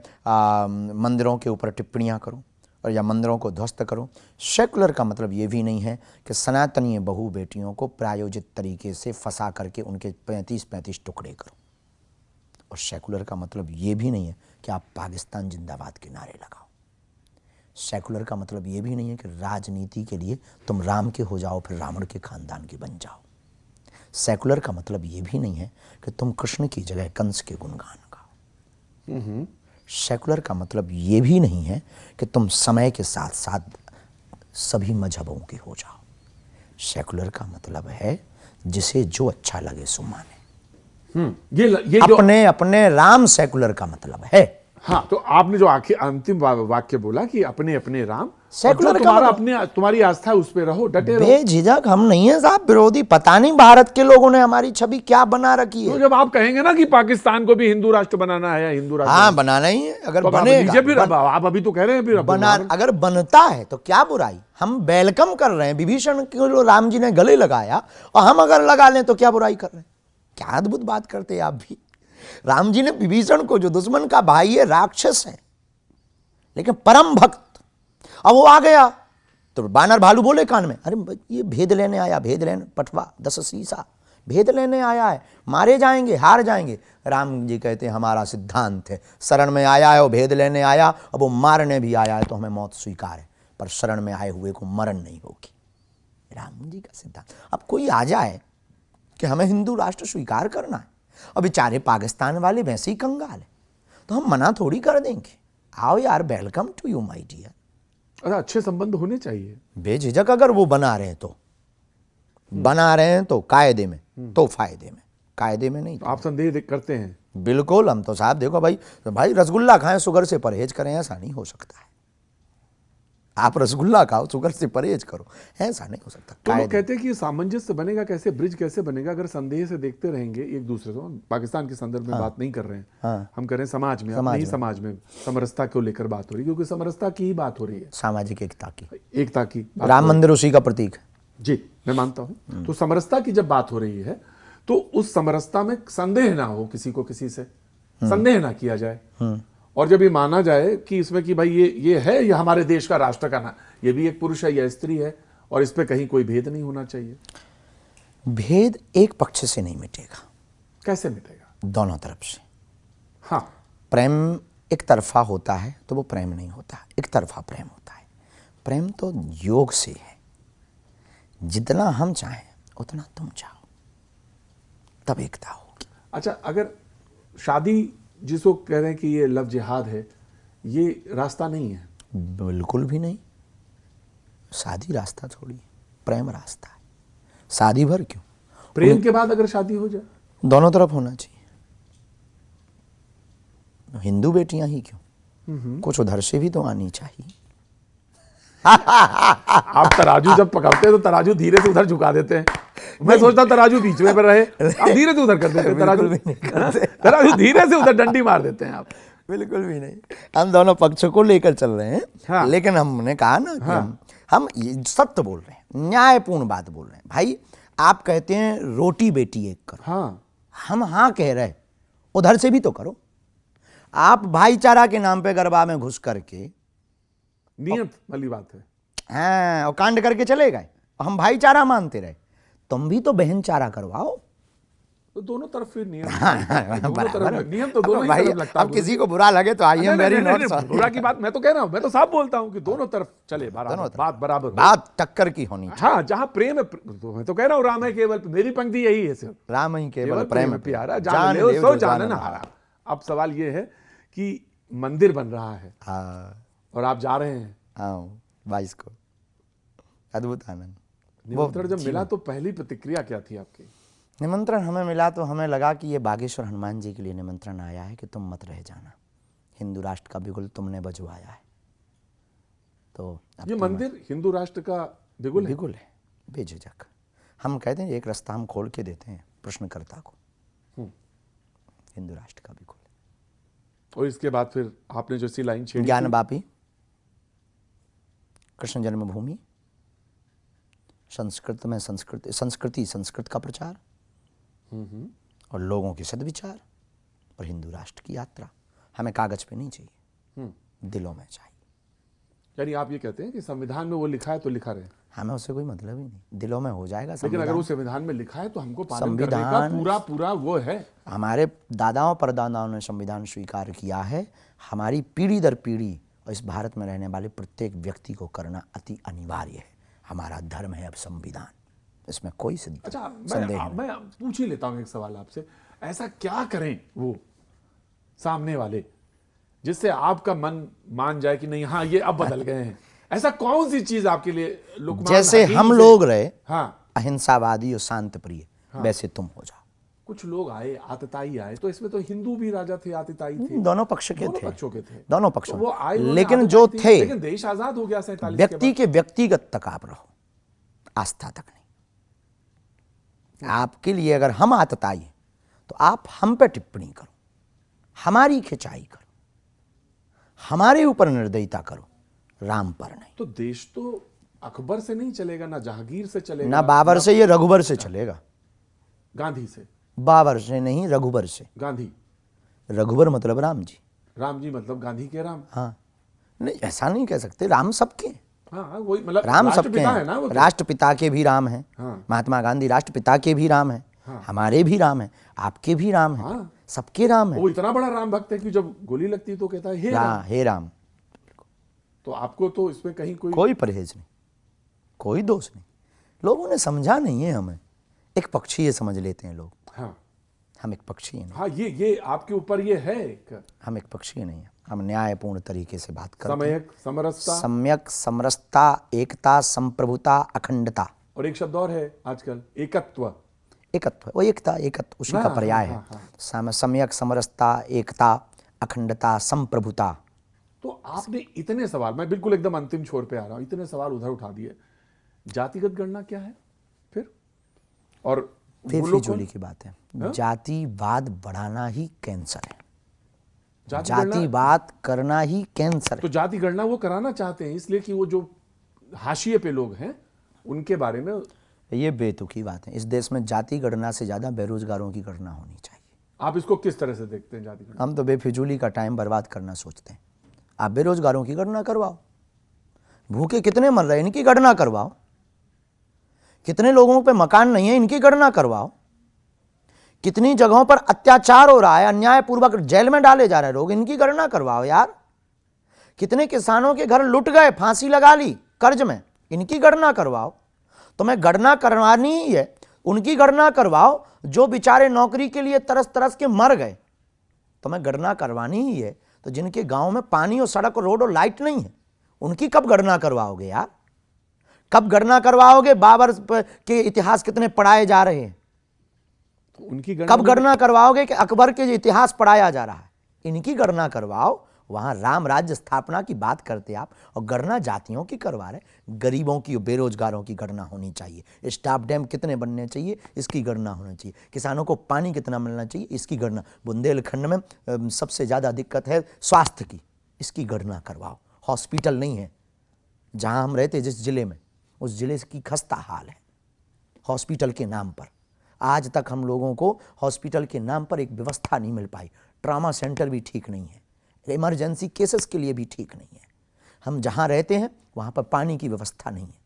मंदिरों के ऊपर टिप्पणियाँ करो और या मंदिरों को ध्वस्त करो। सेकुलर का मतलब ये भी नहीं है कि सनातनीय बहु बेटियों को प्रायोजित तरीके से फंसा करके उनके 35-35 टुकड़े करो। और सेकुलर का मतलब ये भी नहीं है कि आप पाकिस्तान जिंदाबाद के नारे लगाओ। सेकुलर का मतलब ये भी नहीं है कि राजनीति के लिए तुम राम के हो जाओ फिर रावण के खानदान के बन जाओ। सेकुलर का मतलब ये भी नहीं है कि तुम कृष्ण की जगह कंस के गुणगान गाओ। सेकुलर का मतलब ये भी नहीं है कि तुम समय के साथ साथ सभी मजहबों के हो जाओ। सेकुलर का मतलब है जिसे जो अच्छा लगे सो माने। ये जो अपने अपने राम सेकुलर का मतलब है। हाँ, तो आपने जो आखिर अंतिम वाक्य बोला कि अपने अपने राम, सेकुलर जो का तुम्हारा मतलब- अपने तुम्हारी आस्था है उस पे रहो, डटे रहो। बेझिझक हम नहीं है साहब विरोधी, पता नहीं भारत के लोगों ने हमारी छवि क्या बना रखी तो है। जब आप कहेंगे ना कि पाकिस्तान को भी हिंदू राष्ट्र बनाना है या हिंदू राष्ट्र हाँ बनाना ही है, अगर तो आप बनेगा लीजिए फिर, आप अभी तो कह रहे हैं फिर बना, अगर बनता है तो क्या बुराई, हम वेलकम कर रहे हैं। विभीषण को राम जी ने गले लगाया और हम अगर लगा लें तो क्या बुराई कर रहे हैं। क्या अद्भुत बात करते हैं आप भी। राम जी ने विभीषण को, जो दुश्मन का भाई है, राक्षस है लेकिन परम भक्त, अब वो आ गया तो बानर भालू बोले कान में, अरे ये भेद लेने आया, भेद लेने, पटवा 10 सीसा भेद लेने आया है, मारे जाएंगे, हार जाएंगे। राम जी कहते हैं हमारा सिद्धांत है, शरण में आया है वो भेद लेने आया, अब वो मारने भी आया है तो हमें मौत स्वीकार है, पर शरण में आए हुए को मरण नहीं होगी। राम जी का सिद्धांत। अब कोई आ जाए कि हमें हिंदू राष्ट्र स्वीकार करना है, और बेचारे पाकिस्तान वाले वैसे ही कंगाल है, तो हम मना थोड़ी कर देंगे। आओ यार, welcome to you my dear. अरे अच्छे संबंध होने चाहिए। बेझिझक अगर वो बना रहे हैं तो बना रहे हैं तो कायदे में, तो फायदे में, कायदे में नहीं। तो आप संदेह करते हैं? बिल्कुल, हम तो साहब देखो भाई रसगुल्ला खाएं शुगर से परहेज करें, ऐसा नहीं हो सकता है। आप रसगुल्ला खाओ शुगर से परहेज करो, ऐसा नहीं हो सकता। तो लोग कहते हैं कि सामंजस्य बनेगा कैसे, ब्रिज कैसे बनेगा अगर संदेह से देखते रहेंगे एक दूसरे को। पाकिस्तान के संदर्भ में बात नहीं कर रहे हैं, हम कर रहे हैं समाज में, अपने ही समाज में समरसता को लेकर बात हो रही है, क्योंकि समरसता की ही बात हो रही है, सामाजिक एकता की, एकता की। राम मंदिर उसी का प्रतीक है। जी, मैं मानता हूं। तो समरसता की जब बात हो रही है तो उस समरसता में संदेह ना हो, किसी को किसी से संदेह ना किया जाए, और जब ये माना जाए कि इसमें कि भाई ये है, ये हमारे देश का राष्ट्र का ना, ये भी एक पुरुष है या स्त्री है, और इस पे कहीं कोई भेद नहीं होना चाहिए। भेद एक पक्ष से नहीं मिटेगा। कैसे मिटेगा? दोनों तरफ से। हाँ, प्रेम एक तरफा होता है तो वो प्रेम नहीं होता, एक तरफा प्रेम होता है। प्रेम तो योग से है, जितना हम चाहें उतना तुम चाहो, तब एकता होगी। अच्छा, अगर शादी जिसको कह रहे हैं कि ये लव जिहाद है, ये रास्ता नहीं है? बिल्कुल भी नहीं। शादी रास्ता थोड़ी है, प्रेम रास्ता है। शादी भर क्यों, प्रेम के बाद अगर शादी हो जाए? दोनों तरफ होना चाहिए। हिंदू बेटियां ही क्यों, कुछ उधर से भी तो आनी चाहिए। आप तराजू जब पकड़ते हैं तो तराजू धीरे से उधर झुका देते हैं। मैं सोचता हूं तराजू बीच में पर रहे, आप धीरे से उधर कर देते हैं तराजू। तराजू धीरे से उधर डंडी मार देते हैं आप। बिल्कुल भी नहीं, हम दोनों पक्षों को लेकर चल रहे हैं। हाँ। लेकिन हमने कहा ना कि हम ये सत्य बोल रहे हैं, न्यायपूर्ण बात बोल रहे हैं। भाई आप कहते हैं रोटी बेटी एक करो, हाँ, हम हाँ कह रहे, उधर से भी तो करो। आप भाईचारा के नाम पे गरबा में घुस करके नियत वाली बात है। हाँ और कांड करके चले गए, हम भाईचारा मानते रहे। तुम भी तो बहन चारा करवाओ। तो दोनों तरफ फिर नियम, दोनों बराबर। तरफ नियम तो दोनों ही भाई तरफ लगता है। अब किसी को बुरा लगे तो आई एम वेरी नॉट बुरा की बात मैं तो कह रहा हूं, मैं तो साफ बोलता हूं कि दोनों तरफ चले बराबर, बात बराबर हो। बात टक्कर की होनी चाहिए। हाँ, जहां प्रेम है, तो मैं तो कह रहा हूं राम है केवल, मेरी पंक्ति यही है सिर्फ, राम ही केवल केवल प्रेम प्रेम प्यारा, जान जान ले ले सो जो जानन जानन हारा। अब सवाल ये है कि मंदिर बन रहा है हाँ और आप जा रहे हैं, हाँ 22 को, अद्भुत आनंद। निमंत्रण जब मिला तो पहली प्रतिक्रिया क्या थी आपकी? निमंत्रण हमें मिला तो हमें लगा कि ये बागेश्वर हनुमान जी के लिए निमंत्रण आया है कि तुम मत रह जाना, हिंदू राष्ट्र का बिगुल तुमने बजवाया है। तो अब ये मंदिर हिंदू राष्ट्र का बिगुल है? बिगुल है, बेझिझक। हम कहते हैं एक रास्ता हम खोल के देते हैं प्रश्नकर्ता को, हिंदू राष्ट्र का बिगुल है। और इसके बाद फिर आपने जो सी लाइन छेड़ी, ज्ञान वापी, कृष्ण जन्मभूमि, संस्कृत में संस्कृति संस्कृत का प्रचार और लोगों के सद्विचार और हिंदू राष्ट्र की यात्रा। हमें कागज पे नहीं चाहिए, दिलों में चाहिए। यानी आप ये कहते हैं कि संविधान में वो लिखा है तो लिखा रहे, हमें उससे कोई मतलब ही नहीं, दिलों में हो जाएगा। लेकिन अगर वो संविधान में लिखा है तो हमको पालन करने का संविधान पूरा वो है। हमारे दादाओं परदादाओं ने संविधान स्वीकार किया है, हमारी पीढ़ी दर पीढ़ी और इस भारत में रहने वाले प्रत्येक व्यक्ति को करना अति अनिवार्य है। हमारा धर्म है अब संविधान, इसमें कोई अच्छा, संदेह नहीं। मैं पूछ ही लेता हूं एक सवाल आपसे, ऐसा क्या करें वो सामने वाले जिससे आपका मन मान जाए कि नहीं हाँ ये अब बदल गए हैं? ऐसा कौन सी चीज आपके लिए लुकमान जैसे हकीम हम से- लोग रहे हाँ, अहिंसावादी और शांत प्रिय, वैसे तुम हो जाओ। कुछ लोग आए आतताई आए, तो इसमें तो हिंदू भी राजा थे, आतताई थे, दोनों पक्ष के दोनों थे, पक्षों के थे, दोनों तो पक्षों वो आए, उन्होंने लेकिन आतताई जो थी, थे लेकिन देश आजाद हो गया 47 के व्यक्ति बाद। के व्यक्तिगत तक आप रहो, आस्था तक नहीं। आपके लिए अगर हम आतताई हैं तो आप हम पे टिप्पणी करो, हमारी खिंचाई करो, हमारे ऊपर निर्दयता करो, राम पर नहीं। तो देश तो अकबर से नहीं चलेगा, ना जहांगीर से चलेगा, ना बाबर से, ये रघुबर से चलेगा। गांधी से, बाबर से नहीं, रघुबर से। गांधी, रघुबर मतलब राम जी। राम जी मतलब गांधी के राम। हाँ नहीं, ऐसा नहीं कह सकते, राम सबके हैं। हाँ वही मतलब राम सबके राष्ट्रपिता है ना वो हैं, तो। राष्ट्रपिता के भी राम हैं। हाँ। महात्मा गांधी राष्ट्रपिता के भी राम हैं, हमारे भी राम हैं, आपके भी राम हैं, हाँ। सबके राम हैं। वो इतना बड़ा राम भक्त है कि जब गोली लगती है तो कहता है हे राम। हे राम। तो आपको तो इसमें कहीं कोई परहेज नहीं, कोई दोष नहीं। लोगों ने समझा नहीं है हमें, एक पक्षीय समझ लेते हैं लोग। हाँ हम एक पक्षीय नहीं, हाँ, ये आपके ऊपर ये है एक हम एक पक्षीय नहीं है। हम न्यायपूर्ण तरीके से बात करते हैं। समयक समरसता, सम्यक समरसता, एकता, संप्रभुता, अखंडता। और एक शब्द और है आजकल, एकत्व। एकत्व, वो एकता, एकत्व उसी का हाँ, पर्याय हाँ, है। सम्यक समरसता, एकता, अखंडता, संप्रभुता। तो आपने इतने सवाल, मैं बिल्कुल एकदम अंतिम छोर पे आ रहा हूं, इतने सवाल उधर उठा दिए। जातिगत गणना क्या है फिर? और फिर वो लोग फिजूली कौन? की बात है। जातिवाद बढ़ाना ही कैंसर है, जाति गणना, जातिवाद करना ही कैंसर है। तो जाति गणना वो कराना चाहते हैं इसलिए कि वो जो हाशिए पे लोग हैं उनके बारे में। ये बेतुकी बात है। इस देश में जाति गणना से ज्यादा बेरोजगारों की गणना होनी चाहिए। आप इसको किस तरह से देखते हैं जाति गणना? हम तो बेफिजूली का टाइम बर्बाद करना सोचते हैं। आप बेरोजगारों की गणना करवाओ, भूखे कितने मर रहे हैं इनकी गणना करवाओ, कितने लोगों पे मकान नहीं है इनकी गणना करवाओ, कितनी जगहों पर अत्याचार हो रहा है, अन्यायपूर्वक जेल में डाले जा रहे लोग, इनकी गणना करवाओ यार। कितने किसानों के घर लुट गए, फांसी लगा ली कर्ज में, इनकी गणना करवाओ। तुम्हें गणना करवानी ही है, उनकी गणना करवाओ जो बेचारे नौकरी के लिए तरस तरस के मर गए। तुम्हें गणना करवानी ही है तो जिनके गांव में पानी और सड़क और रोड और लाइट नहीं है, उनकी कब गणना करवाओगे यार? कब गणना करवाओगे? बाबर के इतिहास कितने पढ़ाए जा रहे हैं, तो उनकी गणना कब गणना करवाओगे कि अकबर के इतिहास पढ़ाया जा रहा है? इनकी गणना करवाओ वहां राम राज्य स्थापना की बात करते आप और गणना जातियों की करवा रहे। गरीबों की, बेरोजगारों की गणना होनी चाहिए। स्टाफ डैम कितने बनने चाहिए, इसकी गणना होनी चाहिए। किसानों को पानी कितना मिलना चाहिए, इसकी गणना। बुंदेलखंड में सबसे ज़्यादा दिक्कत है स्वास्थ्य की, इसकी गणना करवाओ। हॉस्पिटल नहीं है जहां हम रहते, जिस जिले में, उस जिले की खस्ता हाल है हॉस्पिटल के नाम पर। आज तक हम लोगों को हॉस्पिटल के नाम पर एक व्यवस्था नहीं मिल पाई। ट्रॉमा सेंटर भी ठीक नहीं है, इमरजेंसी केसेस के लिए भी ठीक नहीं है। हम जहाँ रहते हैं वहाँ पर पानी की व्यवस्था नहीं है।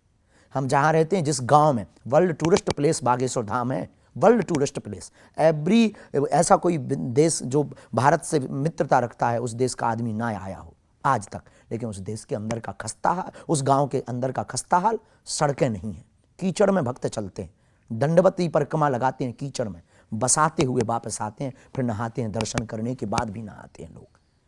हम जहाँ रहते हैं, जिस गांव में, world tourist place Bageshwar Dham है, वर्ल्ड टूरिस्ट प्लेस। एवरी ऐसा कोई देश जो भारत से मित्रता रखता है, उस देश का आदमी ना आया हो आज तक। लेकिन उस देश के अंदर का खस्ता हाल, उस गांव के अंदर का खस्ता हाल, सड़कें नहीं हैं, कीचड़ में भक्त चलते हैं, दंडवती परिक्रमा लगाते हैं कीचड़ में, बसाते हुए वापस आते हैं, फिर नहाते हैं, दर्शन करने के बाद भी नहाते हैं लोग,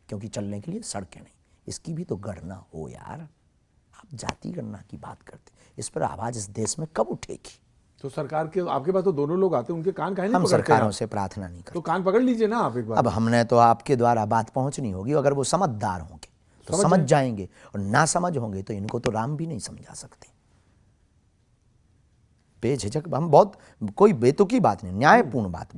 क्योंकि चलने के लिए सड़कें नहीं। इसकी भी तो गणना हो यार। आप जाति गणना की बात करते, इस पर आवाज इस देश में कब उठेगी? तो सरकार के, आपके पास तो दोनों लोग आते हैं, उनके कान काहे नहीं हम पकड़ते सरकारों आप? से प्रार्थना नहीं करते। तो कान पकड़ लीजिए ना आप एक बार। अब हमने तो आपके द्वारा बात पहुंचनी होगी। अगर वो समझदार होंगे तो समझ जाएंगे, और ना समझ होंगे तो इनको तो राम भी नहीं समझा सकते। बेझिझक हम बहुत, कोई बेतुकी बात नहीं, न्यायपूर्ण बात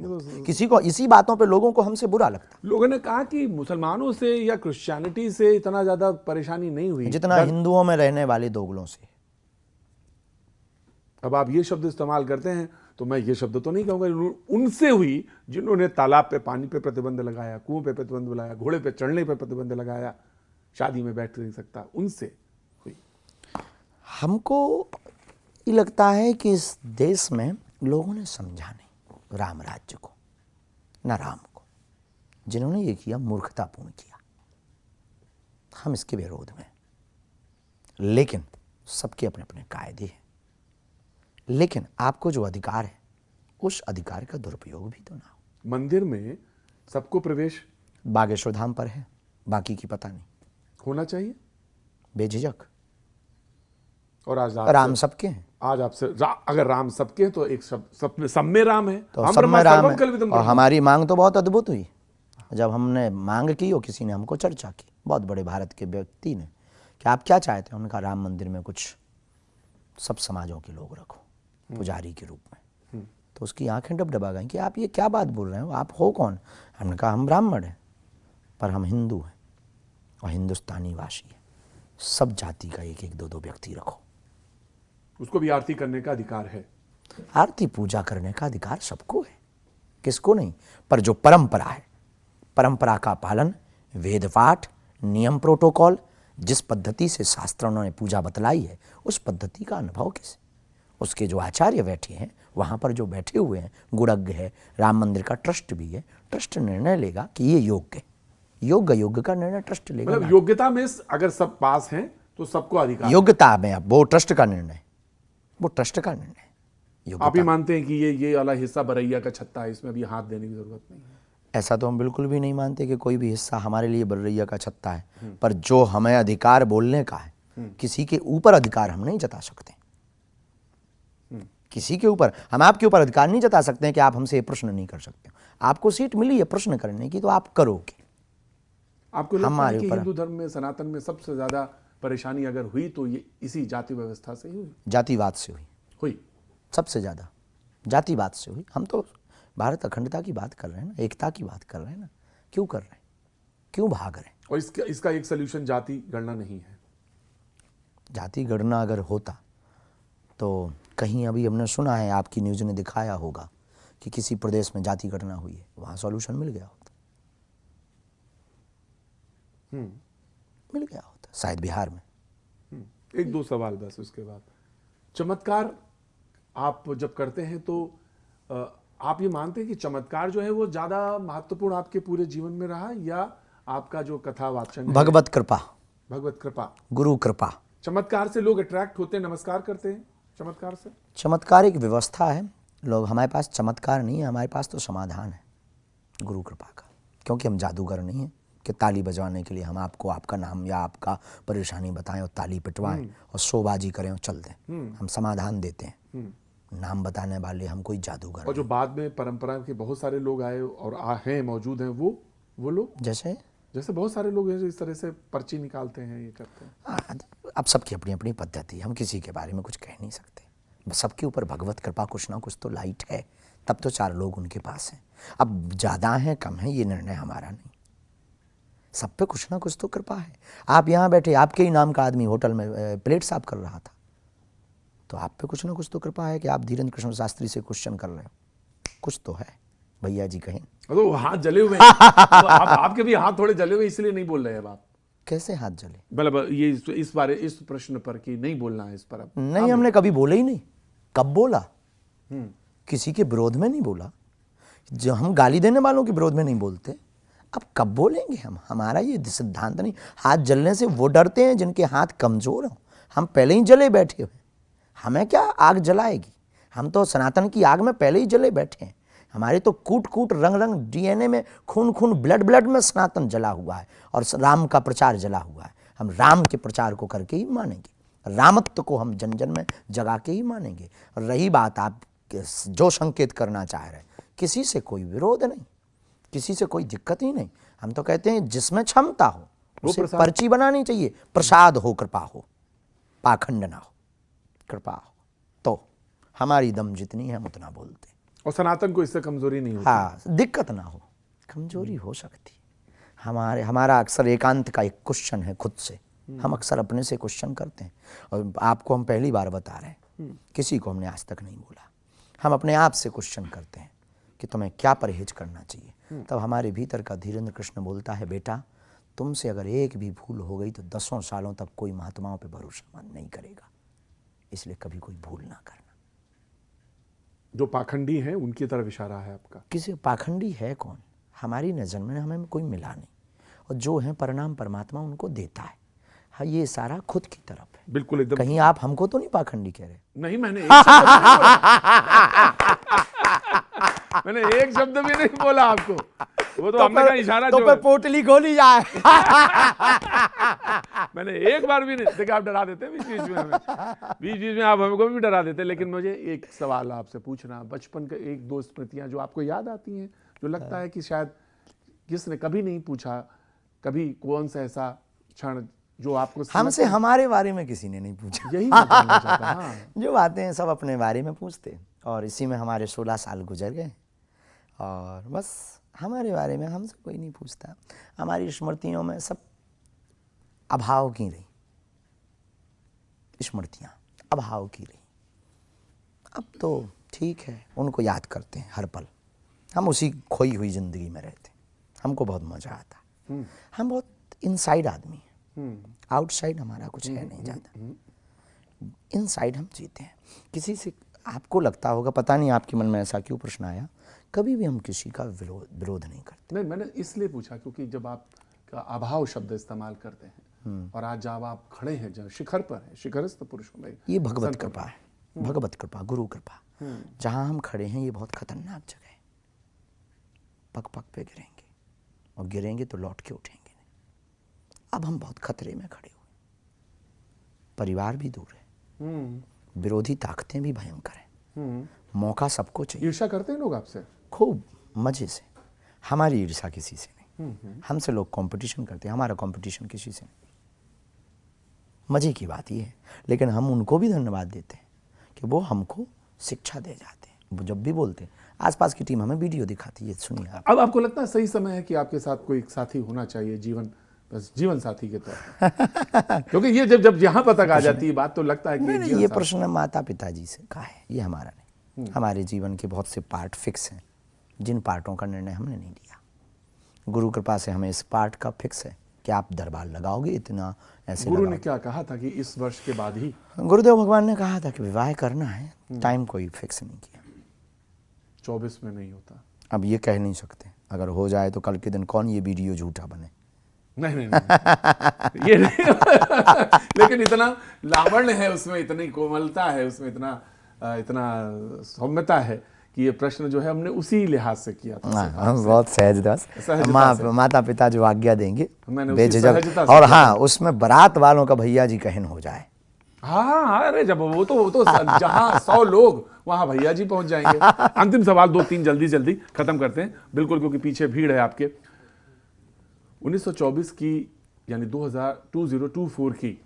किसी को, इसी बातों पे लोगों को हमसे बुरा लगता है। लोगों ने कहा कि मुसलमानों से या क्रिश्चियनिटी से इतना ज्यादा परेशानी नहीं हुई जितना हिंदुओं में रहने वाले दोगलों से। अब आप ये शब्द इस्तेमाल करते हैं तो मैं ये शब्द तो नहीं कहूंगा, उनसे हुई जिन्होंने तालाब पे पानी पे प्रतिबंध लगाया, कुएं पे प्रतिबंध लगाया, घोड़े पे चढ़ने पे प्रतिबंध लगाया, शादी में बैठ नहीं सकता, उनसे हुई। हमको ये लगता है कि इस देश में लोगों ने समझा नहीं राम राज्य को, न राम को। जिन्होंने ये किया मूर्खतापूर्ण किया। हम इसके विरोध में, लेकिन सबके अपने अपने कायदे हैं। लेकिन आपको जो अधिकार है, उस अधिकार का दुरुपयोग भी तो ना हो। मंदिर में सबको प्रवेश बागेश्वर धाम पर है, बाकी की पता नहीं। होना चाहिए बेझिझक। और आज राम सबके हैं। आज आपसे अगर राम सबके हैं तो एक सब में राम है, तो सब में राम है। और हमारी मांग तो बहुत अद्भुत हुई। जब हमने मांग की और किसी ने हमको चर्चा की, बहुत बड़े भारत के व्यक्ति ने, कि आप क्या चाहते हैं? उन्होंने कहा राम मंदिर में कुछ सब समाजों के लोग रखो पुजारी के रूप में। तो उसकी आंखें डबडबा गई कि आप ये क्या बात बोल रहे हो, आप हो कौन? हमने कहा हम ब्राह्मण हैं, पर हम हिंदू हैं और हिंदुस्तानी वासी हैं। सब जाति का एक एक दो दो व्यक्ति रखो। उसको भी आरती करने का अधिकार है। आरती पूजा करने का अधिकार सबको है, किसको नहीं? पर जो परंपरा है, परंपरा का पालन, वेद पाठ, नियम, प्रोटोकॉल, जिस पद्धति से शास्त्रों ने पूजा बतलाई है, उस पद्धति का अनुभव किसे? उसके जो आचार्य बैठे हैं, वहाँ पर जो बैठे हुए हैं, गुणज्ञ है, राम मंदिर का ट्रस्ट भी है। ट्रस्ट निर्णय लेगा कि ये योग्य है, योग्य का निर्णय ट्रस्ट लेगा। मतलब योग्यता में अगर सब पास हैं तो सबको अधिकार। योग्यता में अब वो ट्रस्ट का निर्णय, वो ट्रस्ट का निर्णय। आप ही मानते हैं कि ये वाला हिस्सा बरैया का छत्ता है, इसमें अभी हाथ देने की जरूरत नहीं है? ऐसा तो हम बिल्कुल भी नहीं मानते कि कोई भी हिस्सा हमारे लिए बरैया का छत्ता है। पर जो हमें अधिकार बोलने का है, किसी के ऊपर अधिकार हम नहीं जता सकते। किसी के ऊपर, हम आपके ऊपर अधिकार नहीं जता सकते हैं कि आप हमसे ये प्रश्न नहीं कर सकते। आपको सीट मिली है प्रश्न करने की, तो आप करोगे। आपको लगता है कि हिंदू धर्म में, सनातन में सबसे ज्यादा परेशानी अगर हुई तो ये इसी जाति व्यवस्था से ही हुई? जातिवाद से हुई सबसे ज्यादा, जातिवाद से हुई। हम तो भारत अखंडता की बात कर रहे हैं ना, एकता की बात कर रहे हैं ना। क्यों कर रहे हैं? क्यों भाग रहे हैं? और इसका एक सोल्यूशन जाति गणना नहीं है। जाति गणना अगर होता तो कहीं, अभी हमने सुना है, आपकी न्यूज़ ने दिखाया होगा कि किसी प्रदेश में जाति गणना हुई है, वहां सॉल्यूशन मिल गया होता। मिल गया होता शायद बिहार में। एक दो सवाल बस उसके बाद। चमत्कार आप जब करते हैं तो आप ये मानते हैं कि चमत्कार जो है वो ज्यादा महत्वपूर्ण आपके पूरे जीवन में रहा, या आपका जो कथा वाचन, भगवत कृपा, भगवत कृपा, गुरु कृपा। चमत्कार से लोग अट्रैक्ट होते हैं, नमस्कार करते हैं चमत्कार से? चमत्कार एक व्यवस्था है। लोग, हमारे पास चमत्कार नहीं है, हमारे पास तो समाधान है गुरु कृपा का। क्योंकि हम जादूगर नहीं हैं कि ताली बजवाने के लिए हम आपको आपका नाम या आपका परेशानी बताएं और ताली पिटवाएं और शोबाजी करें और चल दें। हम समाधान देते हैं। नाम बताने वाले हम कोई जादूगर। और जो बाद में परंपरा के बहुत सारे लोग आए और हैं, मौजूद हैं, वो लोग, जैसे जैसे बहुत सारे लोग हैं जो इस तरह से पर्ची निकालते हैं, ये करते हैं। हाँ, अब सबकी अपनी अपनी पद्धति, हम किसी के बारे में कुछ कह नहीं सकते। बस सबके ऊपर भगवत कृपा कुछ ना कुछ तो लाइट है, तब तो 4 लोग उनके पास हैं। अब ज़्यादा हैं कम हैं ये निर्णय हमारा नहीं, सब पे कुछ ना कुछ तो कृपा है। आप यहाँ बैठे, आपके ही नाम का आदमी होटल में प्लेट साफ कर रहा था, तो आप पे कुछ ना कुछ तो कृपा है कि आप धीरेन्द्र कृष्ण शास्त्री से क्वेश्चन कर रहे हो, कुछ तो है। भैया जी कहें तो हाथ जले हुए हैं। तो आपके भी हाथ थोड़े जले हुए इसलिए नहीं बोल रहे हैं आप। कैसे हाथ जले? मतलब ये इस प्रश्न पर कि नहीं बोलना है इस पर अब। नहीं, हमने कभी बोले ही नहीं। कब बोला? किसी के विरोध में नहीं बोला। जो हम गाली देने वालों के विरोध में नहीं बोलते, अब कब बोलेंगे हम? हमारा ये सिद्धांत नहीं। हाथ जलने से वो डरते हैं जिनके हाथ कमजोर हों। हम पहले ही जले बैठे हुए, हमें क्या आग जलाएगी? हम तो सनातन की आग में पहले ही जले बैठे हैं। हमारे तो कूट कूट रंग रंग डीएनए में, खून खून ब्लड ब्लड में सनातन जला हुआ है और राम का प्रचार जला हुआ है। हम राम के प्रचार को करके ही मानेंगे, रामत्व को हम जन जन में जगा के ही मानेंगे। रही बात आप जो संकेत करना चाह रहे हैं, किसी से कोई विरोध नहीं, किसी से कोई दिक्कत ही नहीं। हम तो कहते हैं जिसमें क्षमता हो उसे पर्ची बनानी चाहिए। प्रसाद हो, कृपा हो, पाखंड ना हो, कृपा हो, तो हमारी दम जितनी है हम उतना बोलते हैं। और सनातन को इससे कमजोरी नहीं होती। हाँ, दिक्कत ना हो, कमजोरी हो सकती। हमारा अक्सर एकांत का एक क्वेश्चन है खुद से। हम अक्सर अपने से क्वेश्चन करते हैं, और आपको हम पहली बार बता रहे हैं, किसी को हमने आज तक नहीं बोला। हम अपने आप से क्वेश्चन करते हैं कि तुम्हें क्या परहेज करना चाहिए। तब हमारे भीतर का धीरेन्द्र कृष्ण बोलता है, बेटा तुमसे अगर एक भी भूल हो गई तो 10 सालों तक कोई महात्माओं पे भरोसा नहीं करेगा, इसलिए कभी कोई भूल ना करना। जो पाखंडी हैं उनकी तरफ इशारा है आपका। किसी पाखंडी है कौन? हमारी नज़र में हमें कोई मिला नहीं, और जो है परिणाम परमात्मा उनको देता है। हाँ, ये सारा खुद की तरफ है। बिल्कुल एकदम। कहीं आप हमको तो नहीं पाखंडी कह रहे? नहीं, मैंने एक शब्द भी नहीं बोला। मैंने एक शब्द भी नहीं बोला आपको। वो तो हमने कहा इशारा तो जो पे पोटली खोली जाए। मैंने एक बार भी नहीं। देखिए आप डरा देते हैं बीच बीच में हमें, बीच बीच में आप हमको भी डरा देते हैं। लेकिन मुझे एक सवाल आपसे पूछना, बचपन के 1-2 स्मृतियां जो आपको याद आती हैं, जो लगता है कि शायद किसने कभी नहीं पूछा, कभी कौन सा ऐसा क्षण जो आपको हमसे हमारे बारे में किसी ने नहीं पूछा। यही मैं जानना चाहता। हाँ। जो बातें हैं सब अपने बारे में पूछते हैं, और इसी में हमारे 16 साल गुजर गए, और बस हमारे बारे में हमसे कोई नहीं पूछता। हमारी स्मृतियों में सब अभाव की रही, स्मृतियाँ अभाव की रही। अब तो ठीक है, उनको याद करते हैं हर पल। हम उसी खोई हुई जिंदगी में रहते हैं, हमको बहुत मजा आता है। हम बहुत इनसाइड आदमी हैं, आउटसाइड हमारा कुछ है नहीं ज़्यादा, इनसाइड हम जीते हैं। किसी से आपको लगता होगा, पता नहीं आपके मन में ऐसा क्यों प्रश्न आया, कभी भी हम किसी का विरोध नहीं करते। नहीं, मैंने इसलिए पूछा क्योंकि जब आप का अभाव शब्द इस्तेमाल करते हैं, और आज जब आप खड़े हैं, जब शिखर पर हैं, शिखरस्थ पुरुषों में, ये भगवत कृपा है, भगवत कृपा, गुरु कृपा। जहाँ हम खड़े हैं ये बहुत खतरनाक जगह है। पग पग पे गिरेंगे, और गिरेंगे तो लौट के उठेंगे नहीं। अब हम बहुत खतरे में खड़े हुए, परिवार भी दूर है, विरोधी ताकतें भी भयंकर हैं, मौका सबको चाहिए। ईर्ष्या करते हैं लोग आपसे खूब मजे से। हमारी ईर्ष्या किसी से नहीं, हमसे लोग कंपटीशन करते हैं, हमारा कंपटीशन किसी से नहीं। मजे की बात ये है, लेकिन हम उनको भी धन्यवाद देते हैं कि वो हमको शिक्षा दे जाते हैं। वो जब भी बोलते हैं, आसपास की टीम हमें वीडियो दिखाती है, सुनिए आप। अब आपको लगता है सही समय है कि आपके साथ कोई एक साथी होना चाहिए, जीवन साथी के तौर पर? क्योंकि ये जब यहाँ तक आ जाती है बात, तो लगता है कि ये प्रश्न माता पिताजी से का है, ये हमारा नहीं। हमारे जीवन के बहुत से पार्ट फिक्स हैं, जिन पार्टों का निर्णय हमने नहीं लिया। गुरु कृपा से हमें इस पार्ट का फिक्स है कि आप दरबार लगाओगे, इतना ऐसे गुरु ने क्या कहा था कि इस वर्ष के बाद ही? गुरुदेव भगवान ने कहा था कि विवाह करना है, टाइम कोई फिक्स नहीं किया। 24 में नहीं होता। अब ये कह नहीं सकते, अगर हो जाए तो कल के दिन कौन ये वीडियो झूठा बने। नहीं, ये नहीं। लेकिन इतना लावण्य है उसमें, इतनी कोमलता है उसमें, इतना सौम्यता है कि ये प्रश्न जो है हमने उसी लिहाज से किया था। बहुत सहजता माता पिता जो आज्ञा देंगे बेझिझक, और हाँ, उसमें बारात वालों का भैया जी कहन हो जाए। हाँ, अरे जब वो तो जहाँ 100 लोग वहाँ भैया जी पहुंच जाएंगे। अंतिम सवाल 2-3 जल्दी खत्म करते हैं, बिल्कुल, क्योंकि पीछे भीड़ है आपके। 1924 की यानी 2024 की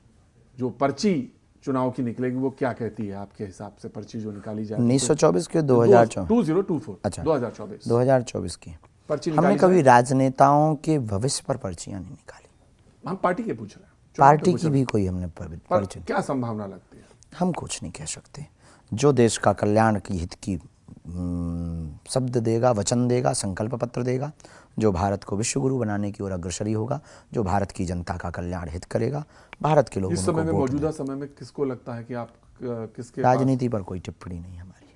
जो पर्ची चुनाव की निकलेगी वो क्या कहती है आपके हिसाब से, पर्ची जो निकाली जाए 1924 के 2024 2024 अच्छा 2024 2024 की पर्ची हमने निकाली कभी जाए? राजनेताओं के भविष्य पर पर्चियां नहीं निकाली। हम पार्टी के पूछ रहे हैं, चुनाव के पार्टी पूछ की रहे भी हैं। कोई हमने पर पर्ची क्या संभावना लगती है? हम कुछ नहीं कह सकते। जो देश का कल्याण की हित की शब्द देगा, वचन देगा, संकल्प पत्र देगा, जो भारत को विश्व गुरु बनाने की ओर अग्रसरी होगा, जो भारत की जनता का कल्याण हित करेगा, भारत के लोगों इस समय में को वोट मौजूदा समय में किसको लगता है कि आप किसके पास, राजनीति पर कोई टिप्पणी नहीं हमारी।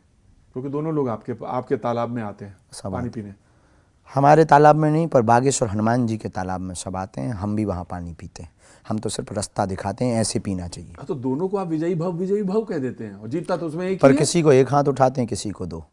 क्योंकि दोनों लोग आपके तालाब में आते हैं सब पानी आते पीने। हमारे तालाब में नहीं, पर बागेश्वर हनुमान जी के तालाब में सब आते हैं, हम भी वहाँ पानी पीते हैं। हम तो सिर्फ रास्ता दिखाते हैं, ऐसे पीना चाहिए। हाँ, तो दोनों को आप विजयी भव कह देते हैं और जीतता तो उसमें एक पर ही है। किसी को एक हाथ उठाते हैं, किसी को दो।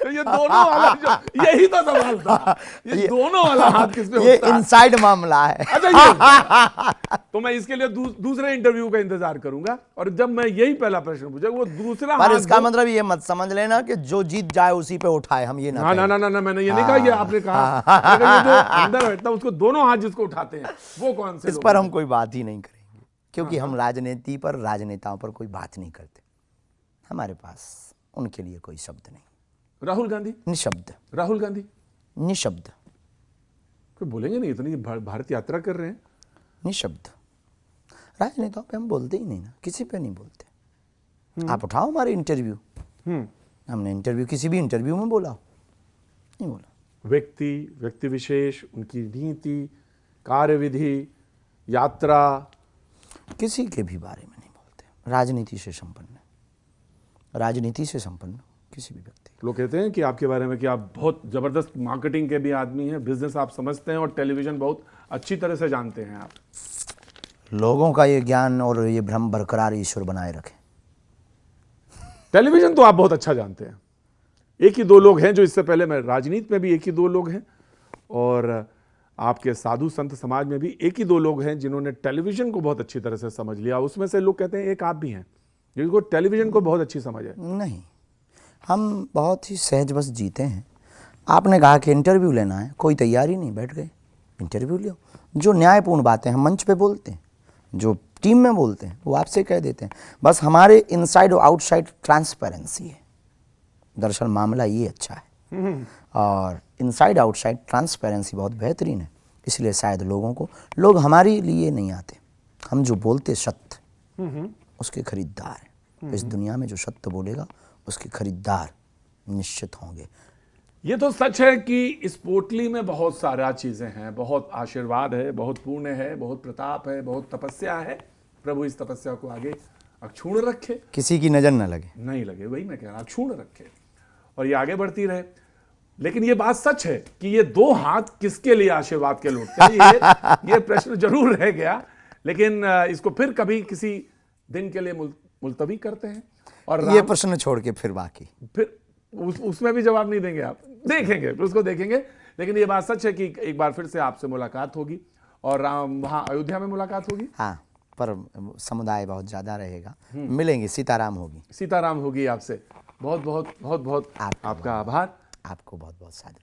तो ये दोनों वाला जो यही तो सवाल था, ये दोनों वाला हाथ किस पे ये उठता है? इनसाइड मामला है। अच्छा ये तो मैं इसके लिए दूसरे इंटरव्यू का इंतजार करूंगा और जब मैं यही पहला प्रश्न पूछा वो दूसरा पर हाथ इसका दो। मतलब ये मत समझ लेना कि जो जीत जाए उसी पे उठाए, हम ये ना ना ना कहें। ना ना मैंने ये नहीं कहा, ये आपने कहा। मैंने कहा ये जो अंदर बैठता है उसको दोनों हाथ जिसको उठाते हैं वो कौन से इस लोग पर हैं? हम कोई बात ही नहीं करेंगे, क्योंकि हम राजनीति पर, राजनेताओं पर कोई बात नहीं करते। हमारे पास उनके लिए कोई शब्द नहीं। राहुल गांधी, निशब्द, राहुल गांधी निशब्द, कोई बोलेंगे नहीं, इतनी भारत यात्रा कर रहे हैं। निशब्द। राजनेताओं पे हम बोलते ही नहीं ना, किसी पे नहीं बोलते। आप उठाओ हमारे इंटरव्यू, हमने इंटरव्यू किसी भी इंटरव्यू में बोला हो? नहीं बोला। व्यक्ति विशेष, उनकी नीति, कार्यविधि, यात्रा, किसी के भी बारे में नहीं बोलते। राजनीति से संपन्न, राजनीति से संपन्न किसी भी व्यक्ति। लोग कहते हैं कि आपके बारे में कि आप बहुत जबरदस्त मार्केटिंग के भी आदमी हैं, बिजनेस आप समझते हैं और टेलीविजन बहुत अच्छी तरह से जानते हैं आप। लोगों का ये ज्ञान और ये भ्रम बरकरार ईश्वर बनाए रखे। टेलीविजन तो आप बहुत अच्छा जानते हैं। एक ही दो लोग हैं जो, इससे पहले मैं राजनीति में भी एक ही दो लोग हैं और आपके साधु संत समाज में भी एक ही दो लोग हैं जिन्होंने टेलीविजन को बहुत अच्छी तरह से समझ लिया। उसमें से लोग कहते हैं एक आप भी हैं जिनको टेलीविजन को बहुत अच्छी समझ है। नहीं, हम बहुत ही सहज बस जीते हैं। आपने कहा कि इंटरव्यू लेना है, कोई तैयारी नहीं, बैठ गए इंटरव्यू लो। जो न्यायपूर्ण बातें हम मंच पे बोलते हैं, जो टीम में बोलते हैं, वो आपसे कह देते हैं। बस हमारे इनसाइड और आउटसाइड ट्रांसपेरेंसी है। दरअसल मामला ये अच्छा है और इनसाइड आउटसाइड ट्रांसपेरेंसी बहुत बेहतरीन है। इसलिए शायद लोग हमारे लिए नहीं आते। हम जो बोलते सत्य, उसके खरीदार हैं। इस दुनिया में जो सत्य बोलेगा उसके खरीदार निश्चित होंगे। ये तो सच है कि इस पोटली में बहुत सारा चीजें हैं, बहुत आशीर्वाद है, बहुत पुण्य है, बहुत प्रताप है, बहुत तपस्या है। प्रभु इस तपस्या को आगे अक्षुण्ण रखे, किसी की नजर न लगे, नहीं लगे, वही मैं कह रहा हूं, अक्षुण्ण रखे और ये आगे बढ़ती रहे। लेकिन ये बात सच है कि ये दो हाथ किसके लिए आशीर्वाद के लौटते हैं, ये प्रश्न जरूर रह गया। लेकिन इसको फिर कभी किसी दिन के लिए मुलतवी करते हैं और ये प्रश्न छोड़ के फिर बाकी फिर उसमें भी जवाब नहीं देंगे, आप देखेंगे, फिर उसको देखेंगे। लेकिन ये बात सच है कि एक बार फिर से आपसे मुलाकात होगी और वहां अयोध्या में मुलाकात होगी। हाँ, पर समुदाय बहुत ज्यादा रहेगा, मिलेंगे, सीताराम होगी, सीताराम होगी आपसे। बहुत बहुत बहुत बहुत आपका आभार। आपको बहुत बहुत साधु।